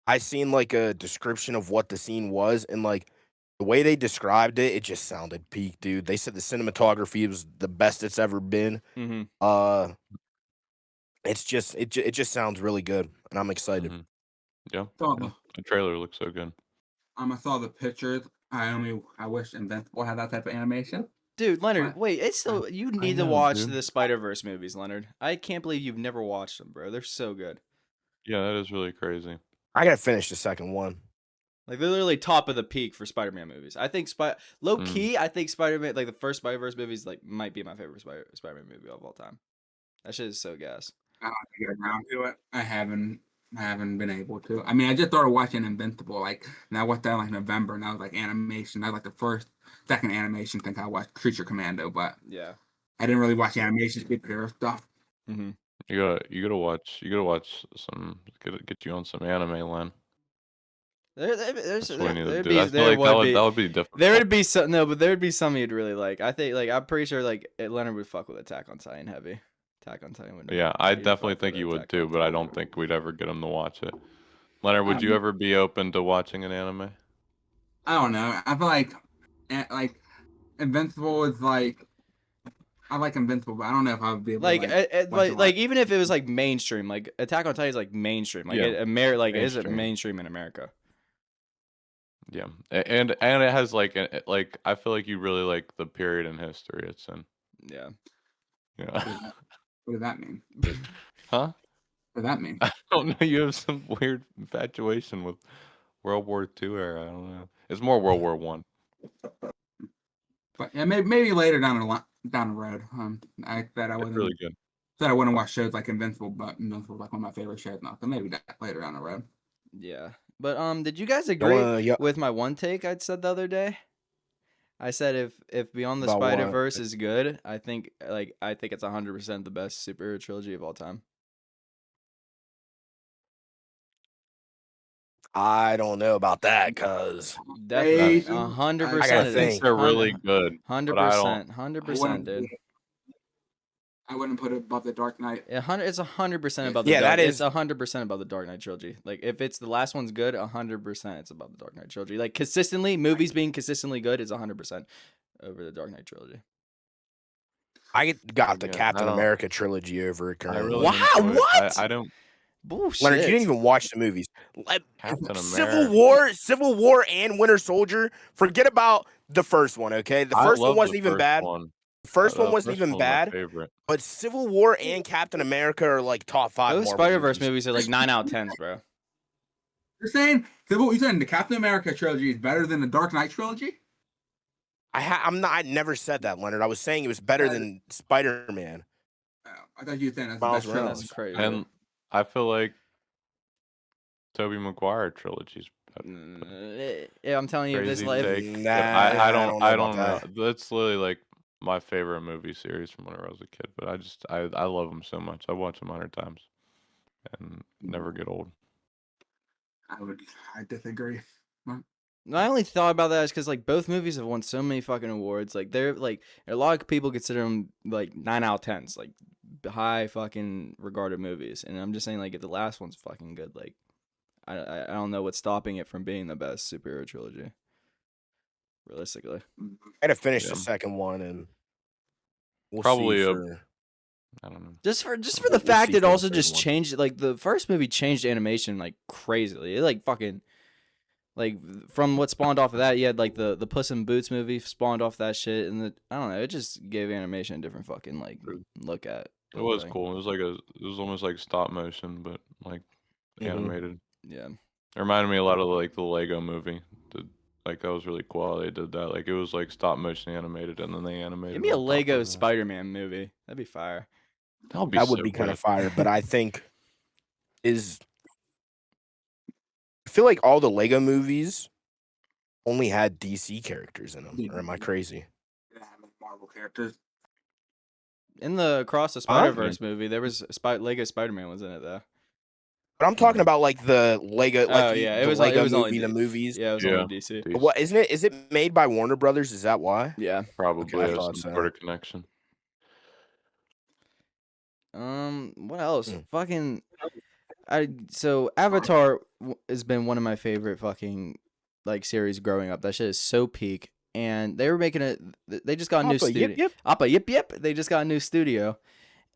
I seen like a description of what the scene was, and like the way they described it, it just sounded peak, dude. They said the cinematography was the best it's ever been. Mm-hmm. It's just it just sounds really good, and I'm excited. Mhm. Yeah. Saw yeah. the, The trailer looks so good. I saw the pictures. I wish Invincible had that type of animation. Dude, Leonard, What? wait, it's still you need to know, watch dude. the Spider-Verse movies, Leonard. I can't believe you've never watched them, bro. They're so good. Yeah, that is really crazy. I gotta finish the second one. Like they're literally top of the peak for Spider-Man movies. I think low Mm. key, I think Spider-Man, like the first Spider-Verse movies, like might be my favorite Spider-Man movie of all time. That shit is so gas. I don't have to get around to it. I haven't been able to. I mean, I just started watching Invincible. Like, and I watched that in, like November, and that was like animation. That was like the second animation thing I watched, Creature Commando. But Yeah. I didn't really watch the animation superhero stuff. Mm-hmm. You gotta watch some get you on some anime, Len. That's what we need to do. I feel like that would be difficult. There would be some but there would be some you'd really like. I think I'm pretty sure like Leonard would fuck with Attack on Titan heavy. Attack on Titan would. Yeah, I he'd definitely fuck think with you would Attack too, on but I Titan. don't think we'd ever get him to watch it. Leonard, would you ever be open to watching an anime? I don't know. I feel like Invincible is like. I like Invincible, but I don't know if I would be able Like, to watch it like even if it was like mainstream, like Attack on Titan is like mainstream, like Yeah, it is it mainstream. mainstream in America? Yeah, and it has like I feel like you really like the period in history it's in. Yeah. Yeah. What does that mean? Huh? What does that mean? I don't know. You have some weird infatuation with World War II era. I don't know. It's more World War One. But yeah, maybe later down the road. I It's really good. said I wouldn't watch shows like Invincible, but Invincible is like one of my favorite shows now. So maybe that later down the road. Yeah. But did you guys Don't agree wanna- yeah. with my one take I'd said the other day? I said if Beyond the About what? Spider-Verse is good, I think it's 100% the best superhero trilogy of all time. I don't know about that, cause Definitely, Crazy. 100%. I gotta it think is. They're really good. 100%, I 100%, wouldn't dude. I wouldn't put it above the Dark Knight. It's 100% above the Yeah, Dark. that It's is- 100% above the Dark Knight trilogy. Like if it's the last one's good, 100% it's above the Dark Knight trilogy. Like consistently, movies being consistently good is 100% over the Dark Knight trilogy. I got the Yeah, Captain I don't- America trilogy over it I currently. really Wow, enjoy it. what? I don't. Bullshit. Leonard, you didn't even watch the movies. Captain Civil America. Civil War, and Winter Soldier. Forget about the first one, okay? The I first one love wasn't the even first bad. one. The first The one wasn't first even one's my bad. favorite. But Civil War and Captain America are like top 5. Those Marvel Spider-Verse movies. movies are like 9 out of 10s, bro. You're saying the Captain America trilogy is better than the Dark Knight trilogy? I never said that, Leonard. I was saying it was better than Spider-Man. Oh, I thought you were saying that's the Miles best Morales. That's trilogy. crazy. And I feel like Tobey Maguire trilogy's Yeah, I'm telling you, if this crazy life. take. Nah, I don't about know. that. That's literally like my favorite movie series from when I was a kid. But I love them so much. I watch them 100 times and never get old. I disagree. I only thought about that because like both movies have won so many fucking awards. Like they're like a lot of people consider them like 9 out of 10s, like high fucking regarded movies. And I'm just saying like if the last one's fucking good, like I don't know what's stopping it from being the best superhero trilogy. Realistically, I gotta finish Yeah. the second one, and we'll Probably see a- for- just I don't know. for the We'll fact see it for the also third just one. changed. Like the first movie changed animation like crazily. It like fucking Like from what spawned off of that, you had like the Puss in Boots movie spawned off that shit, and I don't know, it just gave animation a different fucking like look at. It the was thing. cool. It was almost like stop motion, but like Mhm. animated. Yeah. It reminded me a lot of like the Lego movie. Like that was really cool how they did that. Like it was like stop motion animated, and then they animated. Give me a on top Lego of that. Spider-Man movie. That'd be fire. That would be That would so be kind good. of fire, but I think I feel like all the Lego movies only had DC characters in them. Or am I crazy? Marvel characters. In the Across the Spider-Verse movie, there was Lego Spider-Man was in it though. But I'm talking about like the Lego, like Oh, yeah, it the was Lego only movie, the D- movies. Yeah, it was Yeah. only DC. Decent. What isn't it? Is it made by Warner Brothers? Is that why? Yeah. Probably I has thought some so. sort of connection. What else? Hmm. Fucking so Avatar has been one of my favorite fucking like series growing up. That shit is so peak. And they were making it. They just got a new Appa, studio. yip, yip. Appa, yip yip. They just got a new studio,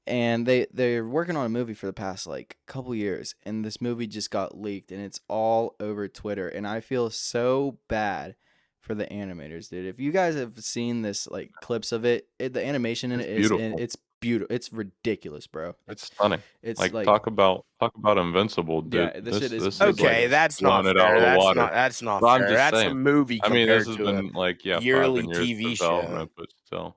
and they're working on a movie for the past like couple years. And this movie just got leaked, and it's all over Twitter. And I feel so bad for the animators, dude. If you guys have seen this like clips of it, the animation in It's it is beautiful. it's beautiful. It's ridiculous, bro. It's stunning. It's Like, like talk about Invincible, dude. Yeah, this shit is Okay, like that's not blowing it out fair. of the That's water. not. That's not But I'm fair. just That's a saying. movie I mean, compared this has to been like yearly 5 years TV of show. development, but still,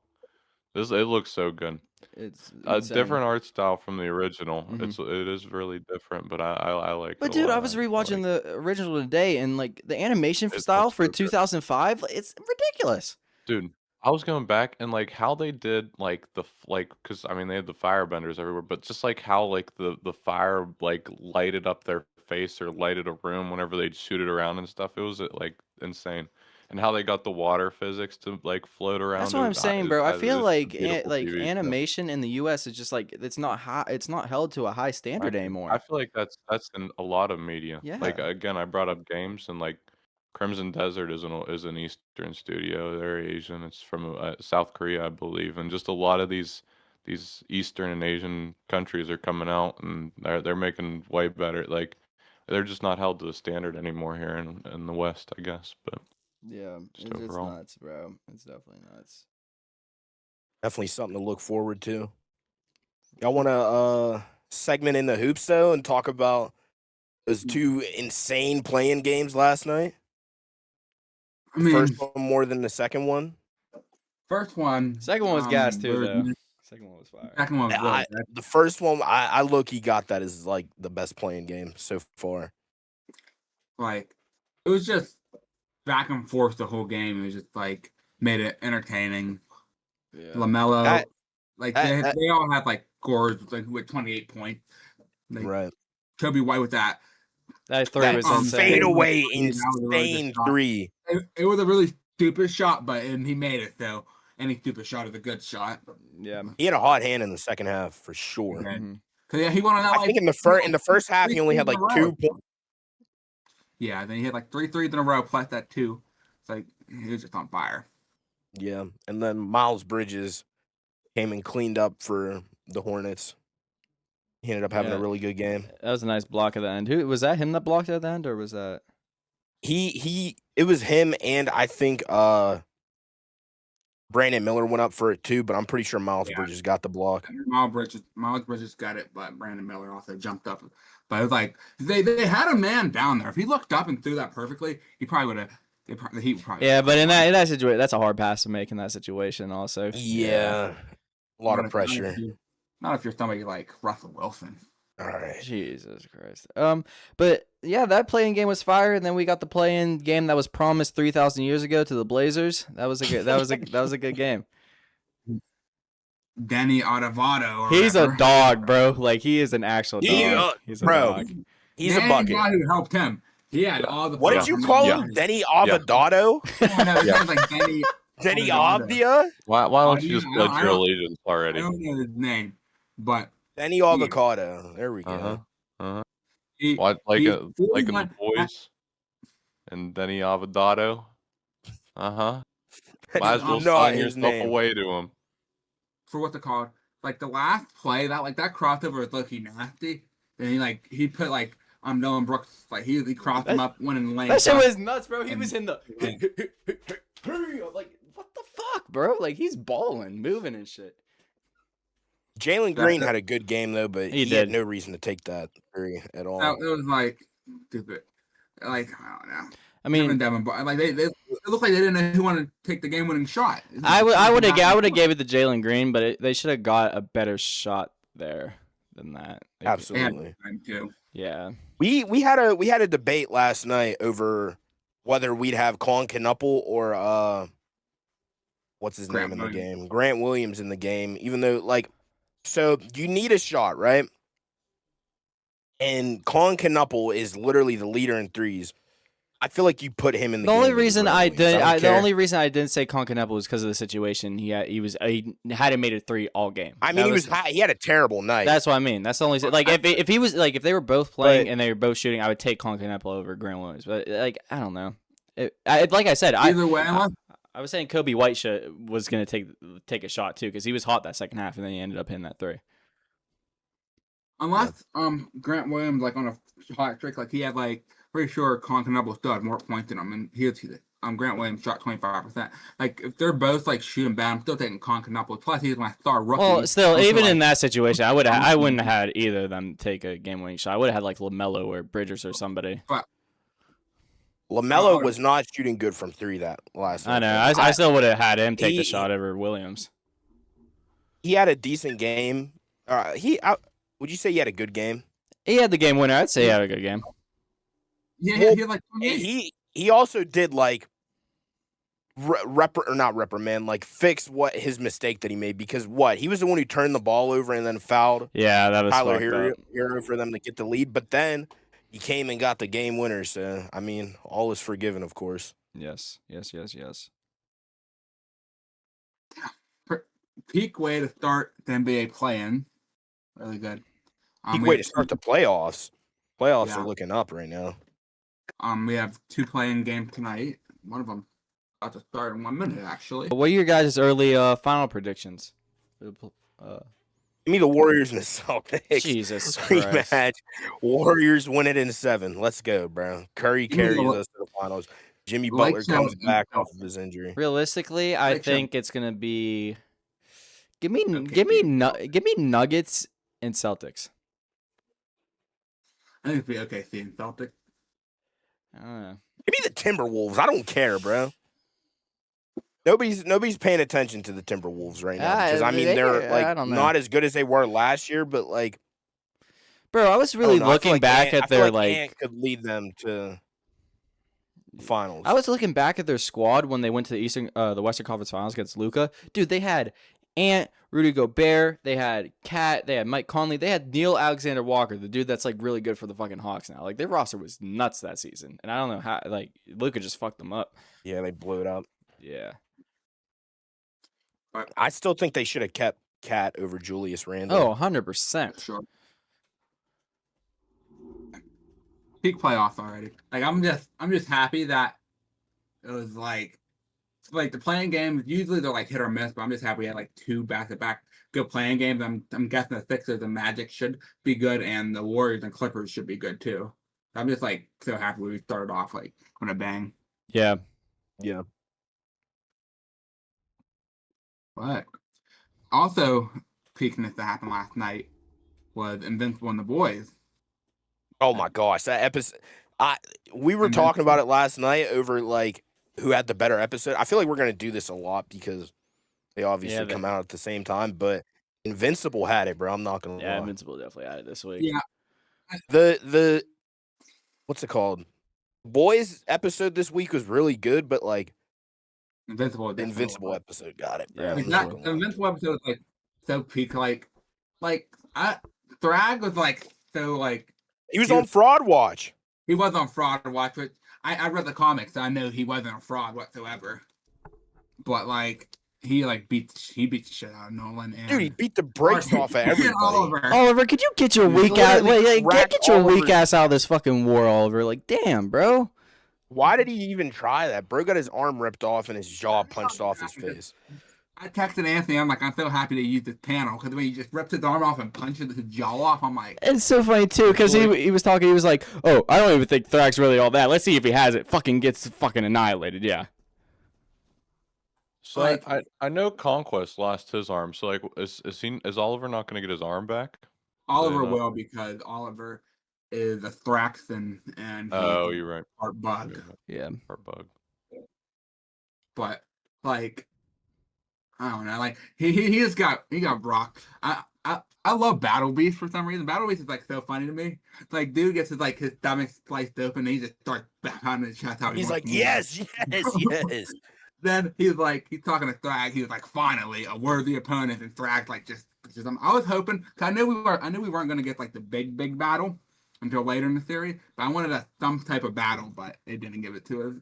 it looks so good. it's A insane. different art style from the original. Mhm. It is really different, but I like But it a dude, lot. I was rewatching the original today, and like the animation It style looks for so good. 2005, it's ridiculous. Dude, I was going back and like how they did like because I mean they had the firebenders everywhere, but just like how like the fire like lighted up their face or lighted a room whenever they'd shoot it around and stuff. It was like insane. And how they got the water physics to like float around. That's what I'm saying, bro. I feel like animation in the U.S. is just like it's not high. It's not held to a high standard anymore. I feel like that's in a lot of media. Like Yeah. again, I brought up games and like Crimson Desert is an Eastern studio. They're Asian. It's from South Korea, I believe, and just a lot of these Eastern and Asian countries are coming out and they're making way better. Like they're just not held to the standard anymore here in the West, I guess. But Yeah, just it's overall. nuts, bro. It's definitely nuts. Definitely something to look forward to. Y'all want to segment in the hoops though and talk about those two insane playing games last night? I mean, First one more than the second one. first one. Second one was gas too, was though. mid- Second one was fire. Second one was I, good. the first one, I low-key got that as like the best playing game so far. Like, it was just back and forth the whole game. It was just like made it entertaining. Yeah. LaMelo, that- they all had like scores like with 28 points. Like, Right. Kobe White with that. That three That was fade insane. fadeaway, Yeah, that was a really good insane shot. three. It was a really stupid shot, and he made it though. Any stupid shot is a good shot. Yeah. He had a hot hand in the second half for sure. Okay. Mhm. Cause yeah, he won on that. I think in the first half he only had like 2 points. Yeah, then he had like 3 threes in a row plus that 2. It's like he was just on fire. Yeah, and then Miles Bridges came and cleaned up for the Hornets. He ended up having a Yeah. really good game. That was a nice block at the end. Who was that? Him that blocked at the end, or was that? It was him, and I think Brandon Miller went up for it too, but I'm pretty sure Miles Yeah. Bridges got the block. Miles Bridges got it, but Brandon Miller also jumped up. But it was like they had a man down there. If he looked up and threw that perfectly, he probably would have. The Heat would probably. Yeah, but in that situation, that's a hard pass to make in that situation. Also. Yeah, a lot of pressure. Not if you're somebody like Russell Wilson. All right. Jesus Christ. But yeah, that playing game was fire, and then we got the playing game that was promised 3,000 years ago to the Blazers. That was a good game. Danny Adavado. He's a dog, bro. Like he is an actual dog. Yeah, He's a bro. dog. He's a The bucket. guy who helped him. He had all the. What did you call him? Denny Avadado? Yeah, no, he was like Danny. Denny Adavado. Avdia? Why don't you just I pledge your don't- allegiance I already? don't know his name, but Denny Avocado. There we go. Uh-huh. Uh-huh. he. What like he- in he the went- boys and Denny Avadado? Uh-huh. Might as well Not sign his yourself name. away to him. For what they call like the last play that crossover was looking nasty. And he put like Dylan Brooks, like he crossed him up, went in the lane. That shit so- was nuts, bro. He was in the like, what the fuck, bro? Like he's balling, moving and shit. Jalen Green had a good game though, but He he had did. no reason to take that three at all. It was like stupid. Like I don't know. I Him mean, and Devin, but like they it looked like they didn't know who wanted to take the game-winning shot. I would have gave it to Jalen Green, but they should have got a better shot there than that. They- Absolutely. Too. Yeah. We had a debate last night over whether we'd have Colin Knuppel or what's his Grant name in the Williams. game? Grant Williams in the game, even though like so you need a shot, right? And Colin Knuppel is literally the leader in threes. I feel like you put him in the The game only over reason Grant I Williams. did, don't the care. only reason I didn't say Concanapple was because of the situation. He hadn't made a three all game. I mean, That he had a terrible night. That's what I mean. That's the only like if he was like if they were both playing and they were both shooting, I would take Concanapple over Grant Williams. But like I don't know. Like I said, Either way, I was saying Kobe White was gonna take a shot too because he was hot that second half and then he ended up hitting that three. unless Grant Williams like on a hot streak, like he had like pretty sure Colin Knuppel still had more points than him, and Grant Williams shot 25%. Like if they're both like shooting bad, I'm still taking Colin Knuppel. Plus he's my star rookie. Well, still, Also, even like, in that situation, I wouldn't have had either of them take a game winning shot. I would have had like LaMelo or Bridges or somebody. LaMelo was not shooting good from three that last I night. know. I still would have had him take the he- shot over Williams. He had a decent game. Would you say he had a good game? He had the game winner. I'd say he had a good game. yeah, Well, he had like 28. He also did like not reprimand, like fix what his mistake that he made because he was the one who turned the ball over and then fouled Yeah, that was Tyler fucked up. Hero for them to get the lead, but then he came and got the game winner. So I mean, all is forgiven, of course. Yes. Peak way to start the NBA playing. Really good. Peak We way have to start the playoffs. Playoffs Yeah. are looking up right now. We have 2 playing games tonight. One of them about to start in 1 minute, actually. What are your guys' early final predictions? Give me the Warriors and the Celtics. Jesus Christ. Rematch. Warriors win it in 7. Let's go, bro. Curry Give me the carries Wa- us to the finals. Jimmy Like Butler comes Celtics. back off of his injury. Realistically, I Like, think it's gonna be. Give me Okay. Nuggets and Celtics. I think it'll be OKC and Celtics. I don't know. Give me the Timberwolves. I don't care, bro. Nobody's paying attention to the Timberwolves right now because I mean they're I don't know. not as good as they were last year, but like Bro, I was I really don't know. I feel looking like back Ant- at I feel their like Ant could lead them to the finals. I was looking back at their squad when they went to the Western Conference Finals against Luca. Dude, they had Ant, Rudy Gobert, they had Cat, they had Mike Conley, they had Neil Alexander Walker, the dude that's like really good for the fucking Hawks now. Like their roster was nuts that season, and I don't know how like Luca just fucked them up. Yeah, they blew it up. Yeah. I still think they should have kept Cat over Julius Randle. Oh, 100%. Sure. Peak playoffs already. Like I'm just happy that it was like the playing games. Usually they're like hit or miss, but I'm just happy we had like 2 back-to-back good playing games. I'm guessing the Sixers and Magic should be good, and the Warriors and Clippers should be good too. I'm just like so happy we started off like on a bang. Yeah. Yeah. But also peakiness that happened last night was Invincible and the Boys. Oh my gosh, that episode! We were And talking about it last night over like who had the better episode. I feel like we're gonna do this a lot because they obviously they- come out at the same time. But Invincible had it, bro. I'm not gonna Yeah, lie. Invincible definitely had it this week. Yeah. The what's it called? Boys episode this week was really good, but like Invincible. the definitely Invincible was. episode got it, bro. Yeah, I'm Like not that gonna lie. Invincible episode was like so peak. Like Thrag was like so like He was he on was- Fraud Watch. he was on Fraud Watch, but I read the comics. So I know he wasn't a fraud whatsoever. But like he beat the shit out of Nolan and Dude, he beat the brakes off of everybody. Oliver. Oliver, could you get your He weak ass literally cracked get your weak Oliver's- ass out of this fucking war, Oliver? Like, damn, bro. Why did he even try that? Bro got his arm ripped off and his jaw punched off his face. I texted Anthony. I'm like, I'm so happy to use this panel because when he just rips his arm off and punches his jaw off, I'm like, It's so funny too, because he was talking. He was like, "Oh, I don't even think Thrag's really all that. Let's see if he has it. Fucking gets fucking annihilated." Yeah. So Like- I know Conquest lost his arm. So like, is Oliver not going to get his arm back? Oliver not? will because Oliver is a Thraxan and he's Oh, you're right. part bug. You're right. Yeah. Part bug. But like, I don't know. Like he just got rocked. I love Battle Beast for some reason. Battle Beast is like so funny to me. Like dude gets his stomach sliced open and he just starts pounding his chest out. He's like, yes, yes, yes. Then he's talking to Thrag. He was like, finally a worthy opponent, and Thrag like just I was hoping, cause I knew we weren't gonna get like the big battle until later in the series, but I wanted some type of battle, but it didn't give it to us.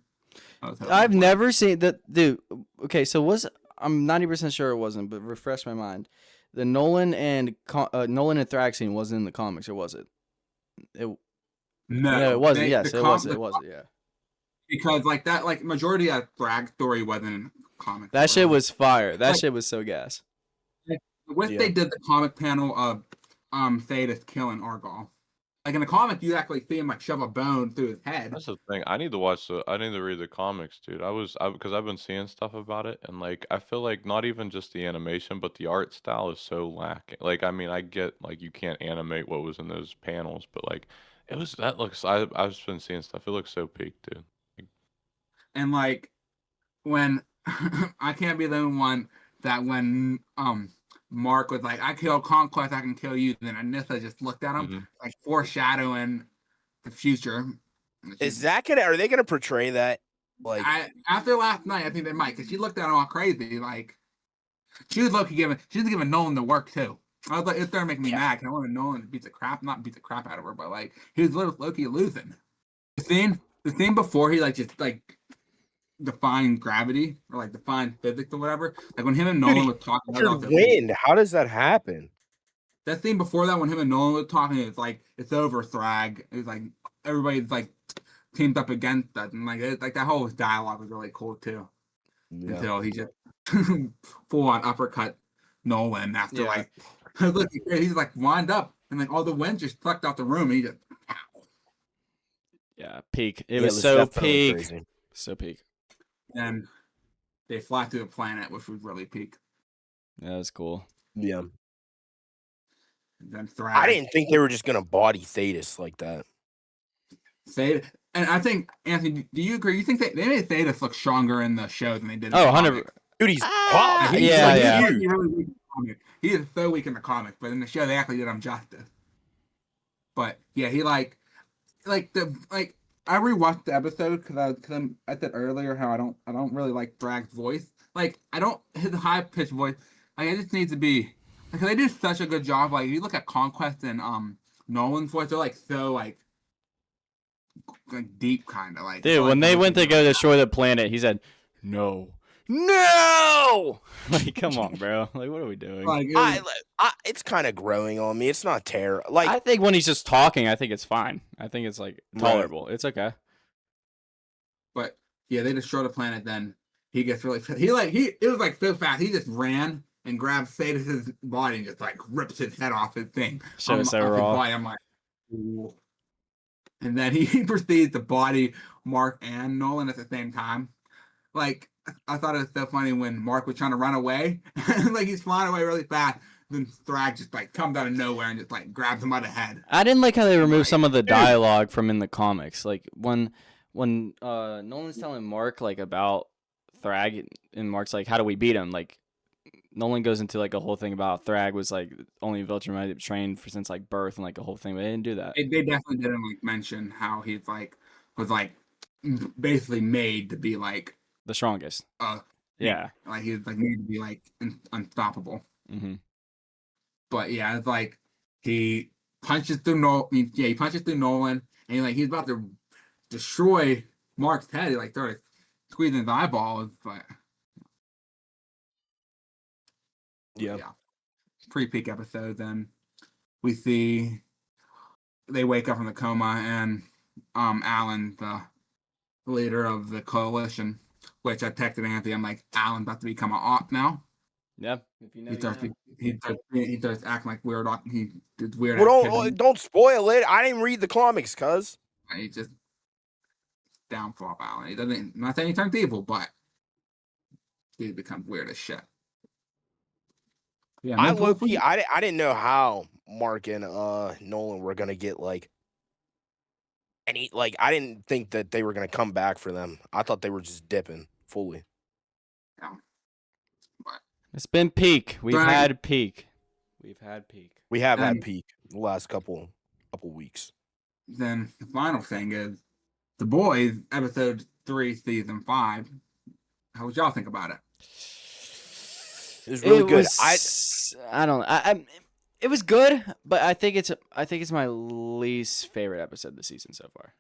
I've never seen that, dude. Okay, so I'm 90% sure it wasn't, but refresh my mind. The Nolan and Thrag scene wasn't in the comics, or was it? No, it wasn't. Yes, it was. It wasn't. Yeah. Because like that, like majority of Thrag story wasn't in comics. That shit was fire. That shit was so gas. They did the comic panel of Thetis killing Argyle. Like in the comic, you actually see him like shove a bone through his head. That's the thing. I need to read the comics, dude. Because I've been seeing stuff about it, and like I feel like not even just the animation, but the art style is so lacking. Like I mean, I get like you can't animate what was in those panels, but like I've just been seeing stuff. It looks so peak, dude. And like when I can't be the only one that when Mark was like, I kill Conquest, I can kill you. Then Anissa just looked at him, like foreshadowing the future. Is that are they gonna portray that? Like after last night, I think they might, because she looked at him all crazy. Like she was giving Nolan the work too. I was like, it's starting to make me mad. I wanted Nolan to beat the crap out of her, but like he was Loki losing. The scene before he like just like defined gravity or like defined physics or whatever. Like when him and Nolan was talking about the wind. How does that happen? That scene before that, when him and Nolan were talking, it's like it's over, Thrag. It's like everybody's like teamed up against us, and like that whole dialogue was really cool too. Yeah. Until he just full on uppercut Nolan after like look, he's like wind up, and like all the wind just sucked out the room, and he just peak. It was so peak, crazy. So peak. And they fly through the planet, which was really peak. Yeah, that's cool. Yeah. And then Thrag. I didn't think they were just gonna body Thetis like that. And I think, Anthony, do you agree? You think they made Thetis look stronger in the show than they did in the 100%. Dude, he's pop. He is so weak in the comics, but in the show they actually did him justice. But yeah, he I rewatched the episode because I said earlier how I don't really like Thrag's voice. Like his high pitched voice. Like it just needs to be because they do such a good job. Like if you look at Conquest and Nolan's voice, they're like so like deep kind of like. Dude, when they went to go destroy the planet, he said, "No." Like, come on, bro. Like, what are we doing? Like, it's kind of growing on me. It's not terrible. Like, I think when he's just talking, I think it's fine. I think it's like tolerable. Right. It's okay. But yeah, they destroy the planet. Then he gets really. It was like so fast. He just ran and grabbed Thetis' body and just like rips his head off his thing. So raw. I'm like, ooh. And then he proceeds to body Mark and Nolan at the same time. Like, I thought it was so funny when Mark was trying to run away, like he's flying away really fast. Then Thrag just like comes out of nowhere and just like grabs him by the head. I didn't like how they removed some of the dialogue from in the comics. Like when Nolan's telling Mark like about Thrag, and Mark's like, "How do we beat him?" Like Nolan goes into like a whole thing about Thrag was like only Viltrumite trained for since like birth and like a whole thing, but they didn't do that. They definitely didn't like mention how he's like was like basically made to be like the strongest. Yeah. Like he's like made to be like unstoppable. Mm-hmm. But yeah, it's like he punches through Nolan. Yeah, he punches through Nolan, and he's about to destroy Mark's head. He like started squeezing his eyeballs, but yeah. Pre-peak episode. Then we see they wake up from the coma, and Alan, the leader of the coalition, which I texted Anthony. I'm like, Alan's about to become an op now. Yeah. If you know, He you starts, know. he starts acting like weird. He did weird Well, activities. don't spoil it. I didn't read the comics, cuz. And he just downfall Valley. He doesn't. I'm not saying he turns evil, but he becomes weird as shit. Yeah, I Ms. low Wolf, key, I didn't know how Mark and Nolan were gonna get like any like. I didn't think that they were gonna come back for them. I thought they were just dipping fully. It's been peak. We've Right. had peak. We've had peak. We have And- had peak the last couple weeks. then the final thing is The Boys, episode 3, season 5. How would y'all think about it? It was really good. I don't. It was good, but I think it's my least favorite episode of the season so far.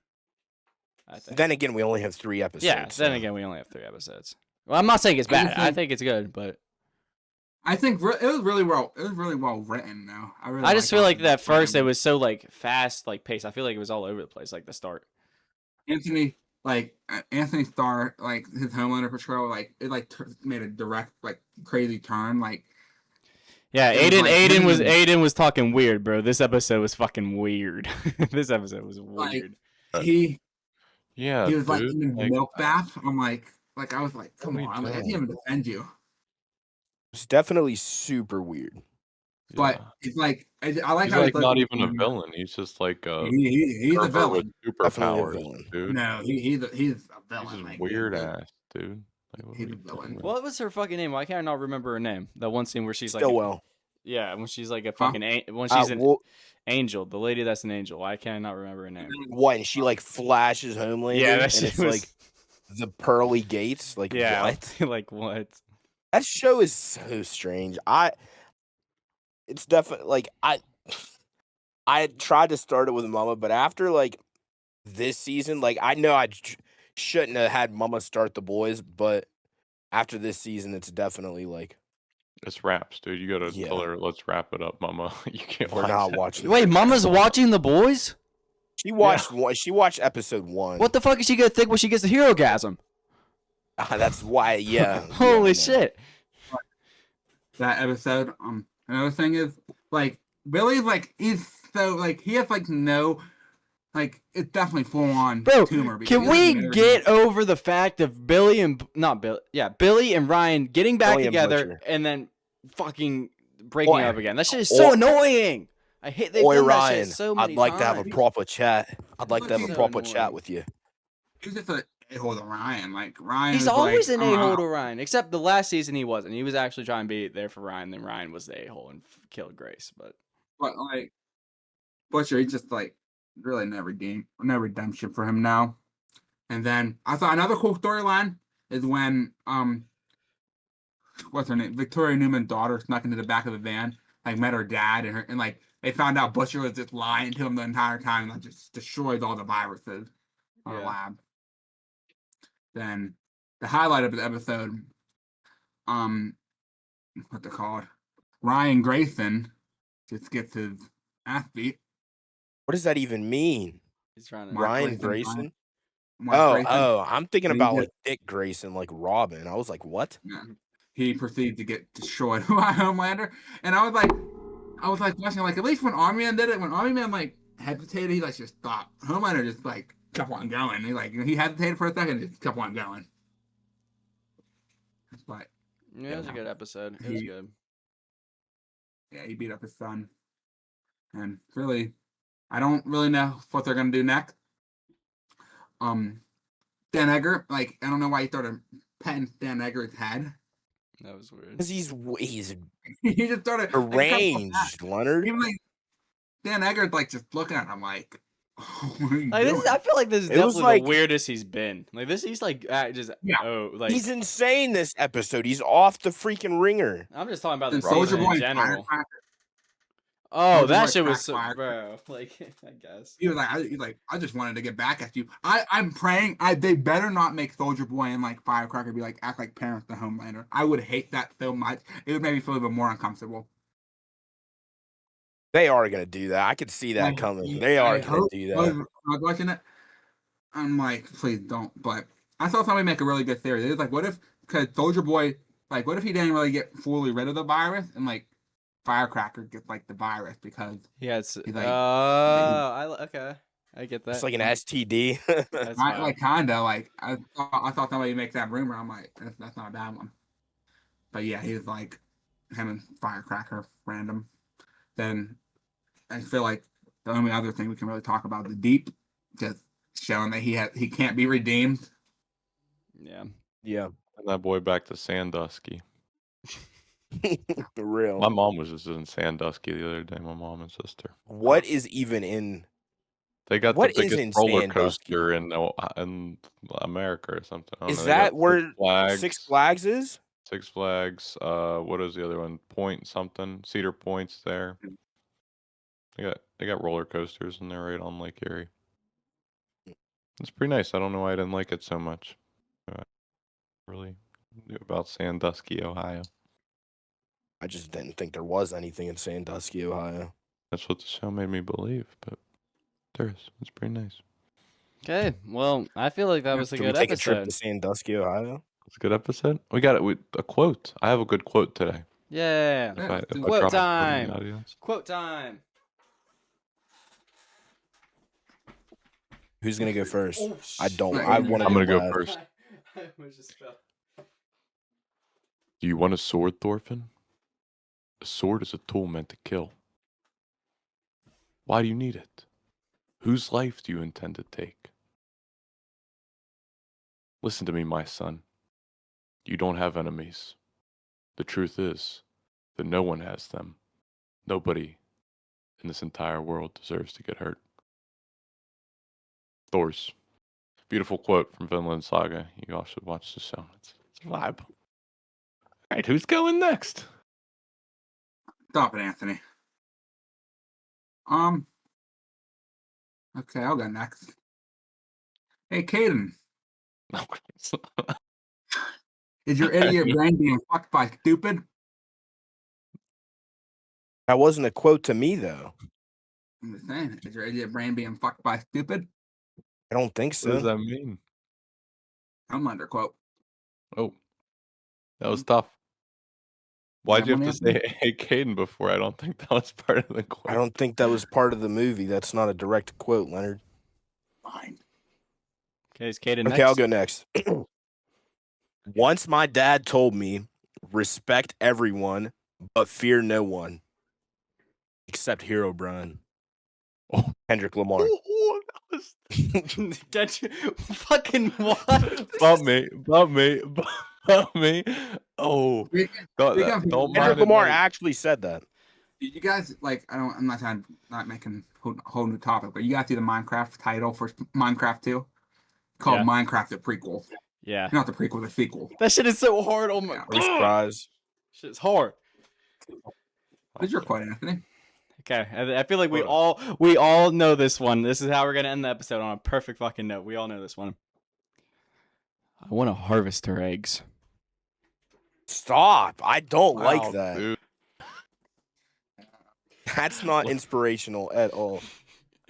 I think. Then again, we only have 3 episodes. Yeah. Then so- again, we only have 3 episodes. Well, I'm not saying it's I just bad. I think- think it's good, but I think it was really well. It was really well written, though. I just feel like that first it was. was so like fast, like pace. I feel like it was all over the place, like the start. Anthony Starr, like his Homelander portrayal, like it like made a direct, like crazy turn. Like Yeah, It was like Aiden was talking weird, bro. This episode was fucking weird. This episode was weird. he Yeah, he was like dude. in the Like, milk bath. I'm like I was like, come What are you on, I'm like, I doing, can't even defend you. It's definitely super weird. But yeah. it's like I like He's how like it's not even a villain. He's just like a He's a pervert with villain. Definitely a superpowers, villain. dude. No, he's a He's villain. just like, weird he's- ass, dude. Like, what he's are a you villain. talking about? What was her fucking name? Why can't I not remember her name? That one scene where she's like, Stillwell. yeah, when she's like a Huh? fucking when she's an Well, angel, the lady that's an angel. Why can't I not remember her name? what? And she like flashes Homelander. Yeah, that and shit it's was. like the pearly gates. Like Yeah, what? like what? That show is so strange. It's definitely like I tried to start it with Mama, but after like this season, like I know shouldn't have had Mama start The Boys, but after this season, it's definitely like It's raps, dude. You gotta tell Yeah. her, let's wrap it up, mama. You can't we're watch not that. watching. Wait, Mama's watching The Boys? She watched one. She watched episode 1. What the fuck is she gonna think when she gets the hero gasm? That's why. Yeah. I Holy know. shit! that episode. Another thing is like Billy's like he's so like he has like no like it's definitely full on Bro, tumor. because can he doesn't we know get over the fact of Billy and Billy and Ryan getting back Billy and together Butcher. and then fucking breaking Or- up again? That shit is so or- annoying. I hate they've Boy, done that Ryan, shit so many I'd like to have a times. proper chat. I'd like to have So a proper annoying. chat with you. He's just a a-hole to Ryan. Like Ryan. He's is always like, an a-hole to Ryan, except the last season he wasn't. He was actually trying to be there for Ryan. Then Ryan was the a-hole and killed Grace. But But like Butcher, he's just like really no redemption for him now. And then I thought another cool storyline is when what's her name? Victoria Newman's daughter snuck into the back of the van, like met her dad and like they found out Butcher was just lying to him the entire time and like, just destroyed all the viruses on the Yeah. lab. Then the highlight of the episode, what they called? Ryan Grayson just gets his ass beat. What does that even mean? he's trying to. Mark Ryan Grayson, Grayson? Mark Oh, Grayson. I'm thinking He about did- like Dick Grayson, like Robin. I was like, what? Yeah. He proceeded to get destroyed by Homelander, and I was like watching like at least when Army Man did it, when Army Man like hesitated, he like just stopped. Homelander just like kept on going. He hesitated for a second, and just kept on going. But Yeah, it was a good episode. It was He- good. yeah, he beat up his son, and really, I don't really know what they're gonna do next. Dan Egger, like I don't know why he started petting Dan Egger's head. That was weird. Because he's He just started like, deranged, Leonard. Even like Dan Egger's like just looking at him like, what are you Like, doing? I feel like this is It was definitely like- the weirdest he's been. Like this, he's like just Yeah. like He's insane this episode. He's off the freaking ringer. I'm just talking about the And Soldier season Boy in and general. Firecracker, Oh, Soldier that Boy shit was so, Crackfire. bro. Like I guess. he was like, I just wanted to get back at you. I'm praying they better not make Soldier Boy and like Firecracker be like act like parents to Homelander. I would hate that so much. It would make me feel even more uncomfortable. They are gonna do that. I could see that coming. They are gonna do I that. was watching it. I'm like, please don't. But I saw somebody make a really good theory. They was like, what if because Soldier Boy like, what if he didn't really get fully rid of the virus and like Firecracker gets like the virus because Yeah, it's He's like- okay. I get that. It's like an STD. That's I, wild. like kinda like I thought somebody make that rumor. I'm like, that's not a bad one. But yeah, he was like him and Firecracker random. Then I feel like the only other thing we can really talk about is the Deep, just showing that he can't be redeemed. Yeah. Yeah, And that boy back to Sandusky. for real. My mom was just in Sandusky the other day. My mom and sister. What is even in? They got What the is in biggest roller Sandusky? coaster in America or something. I don't Is know. They got that where Six Flags? Six Flags is? Six Flags. What is the other one? Point something. Cedar Point's there. They got roller coasters and they're right on Lake Erie. It's pretty nice. I don't know why I didn't like it so much. I really knew about Sandusky, Ohio. I just didn't think there was anything in Sandusky, Ohio. That's what the show made me believe, but there is. It's pretty nice. Okay. Well, I feel like that was a Should we good take a trip episode. to Sandusky, Ohio? It's a good episode. We got it with a quote. I have a good quote today. Yeah. Yeah, If I quote drop it in the time. audience. Quote time. Who's gonna go first? Oh, I don't. Right. I want to. I'm gonna go last. first. Do you want a sword, Thorfinn? A sword is a tool meant to kill. Why do you need it? Whose life do you intend to take? Listen to me, my son. You don't have enemies. The truth is that no one has them. Nobody in this entire world deserves to get hurt. Thors. Beautiful quote from Vinland Saga. You all should watch the show. It's a vibe. All right, who's going next? Stop it, Anthony. Okay, I'll go next. Hey, Caden, is your idiot brain being fucked by stupid? That wasn't a quote to me though. I'm just saying, is your idiot brain being fucked by stupid? I don't think What does so. that mean? I'm under quote. Oh, that was tough. Why'd Yeah, you have to say hey Caden before? I don't think that was part of the quote. I don't think that was part of the movie. That's not a direct quote, Leonard. Fine. Okay, is Kaden Okay, next? I'll go next. Once my dad told me, respect everyone, but fear no one. Except Hero Brian. Oh. Kendrick Lamar. Oh, that was Did you fucking what? bump me. Oh, Speaking don't of mind Kendrick it, Lamar mate. actually said that. You guys like I'm not making a whole new topic, but you guys see the Minecraft title for Minecraft 2? Called Yeah. Minecraft the prequel. Yeah. Not the prequel, the sequel. That shit is so hard. Oh my Yeah. First god. prize. Shit's hard. What's your quote, Anthony? Okay, I feel like we all know this one. This is how we're gonna end the episode on a perfect fucking note. We all know this one. I want to harvest her eggs. Stop. I don't Wow, like that. dude. That's not inspirational at all.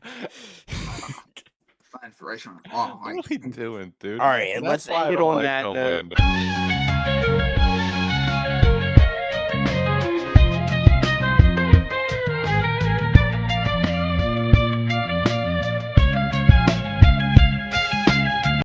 Not inspirational at all. What are we doing, dude? All right, and let's That's why I end it don't on like that note. Orlando.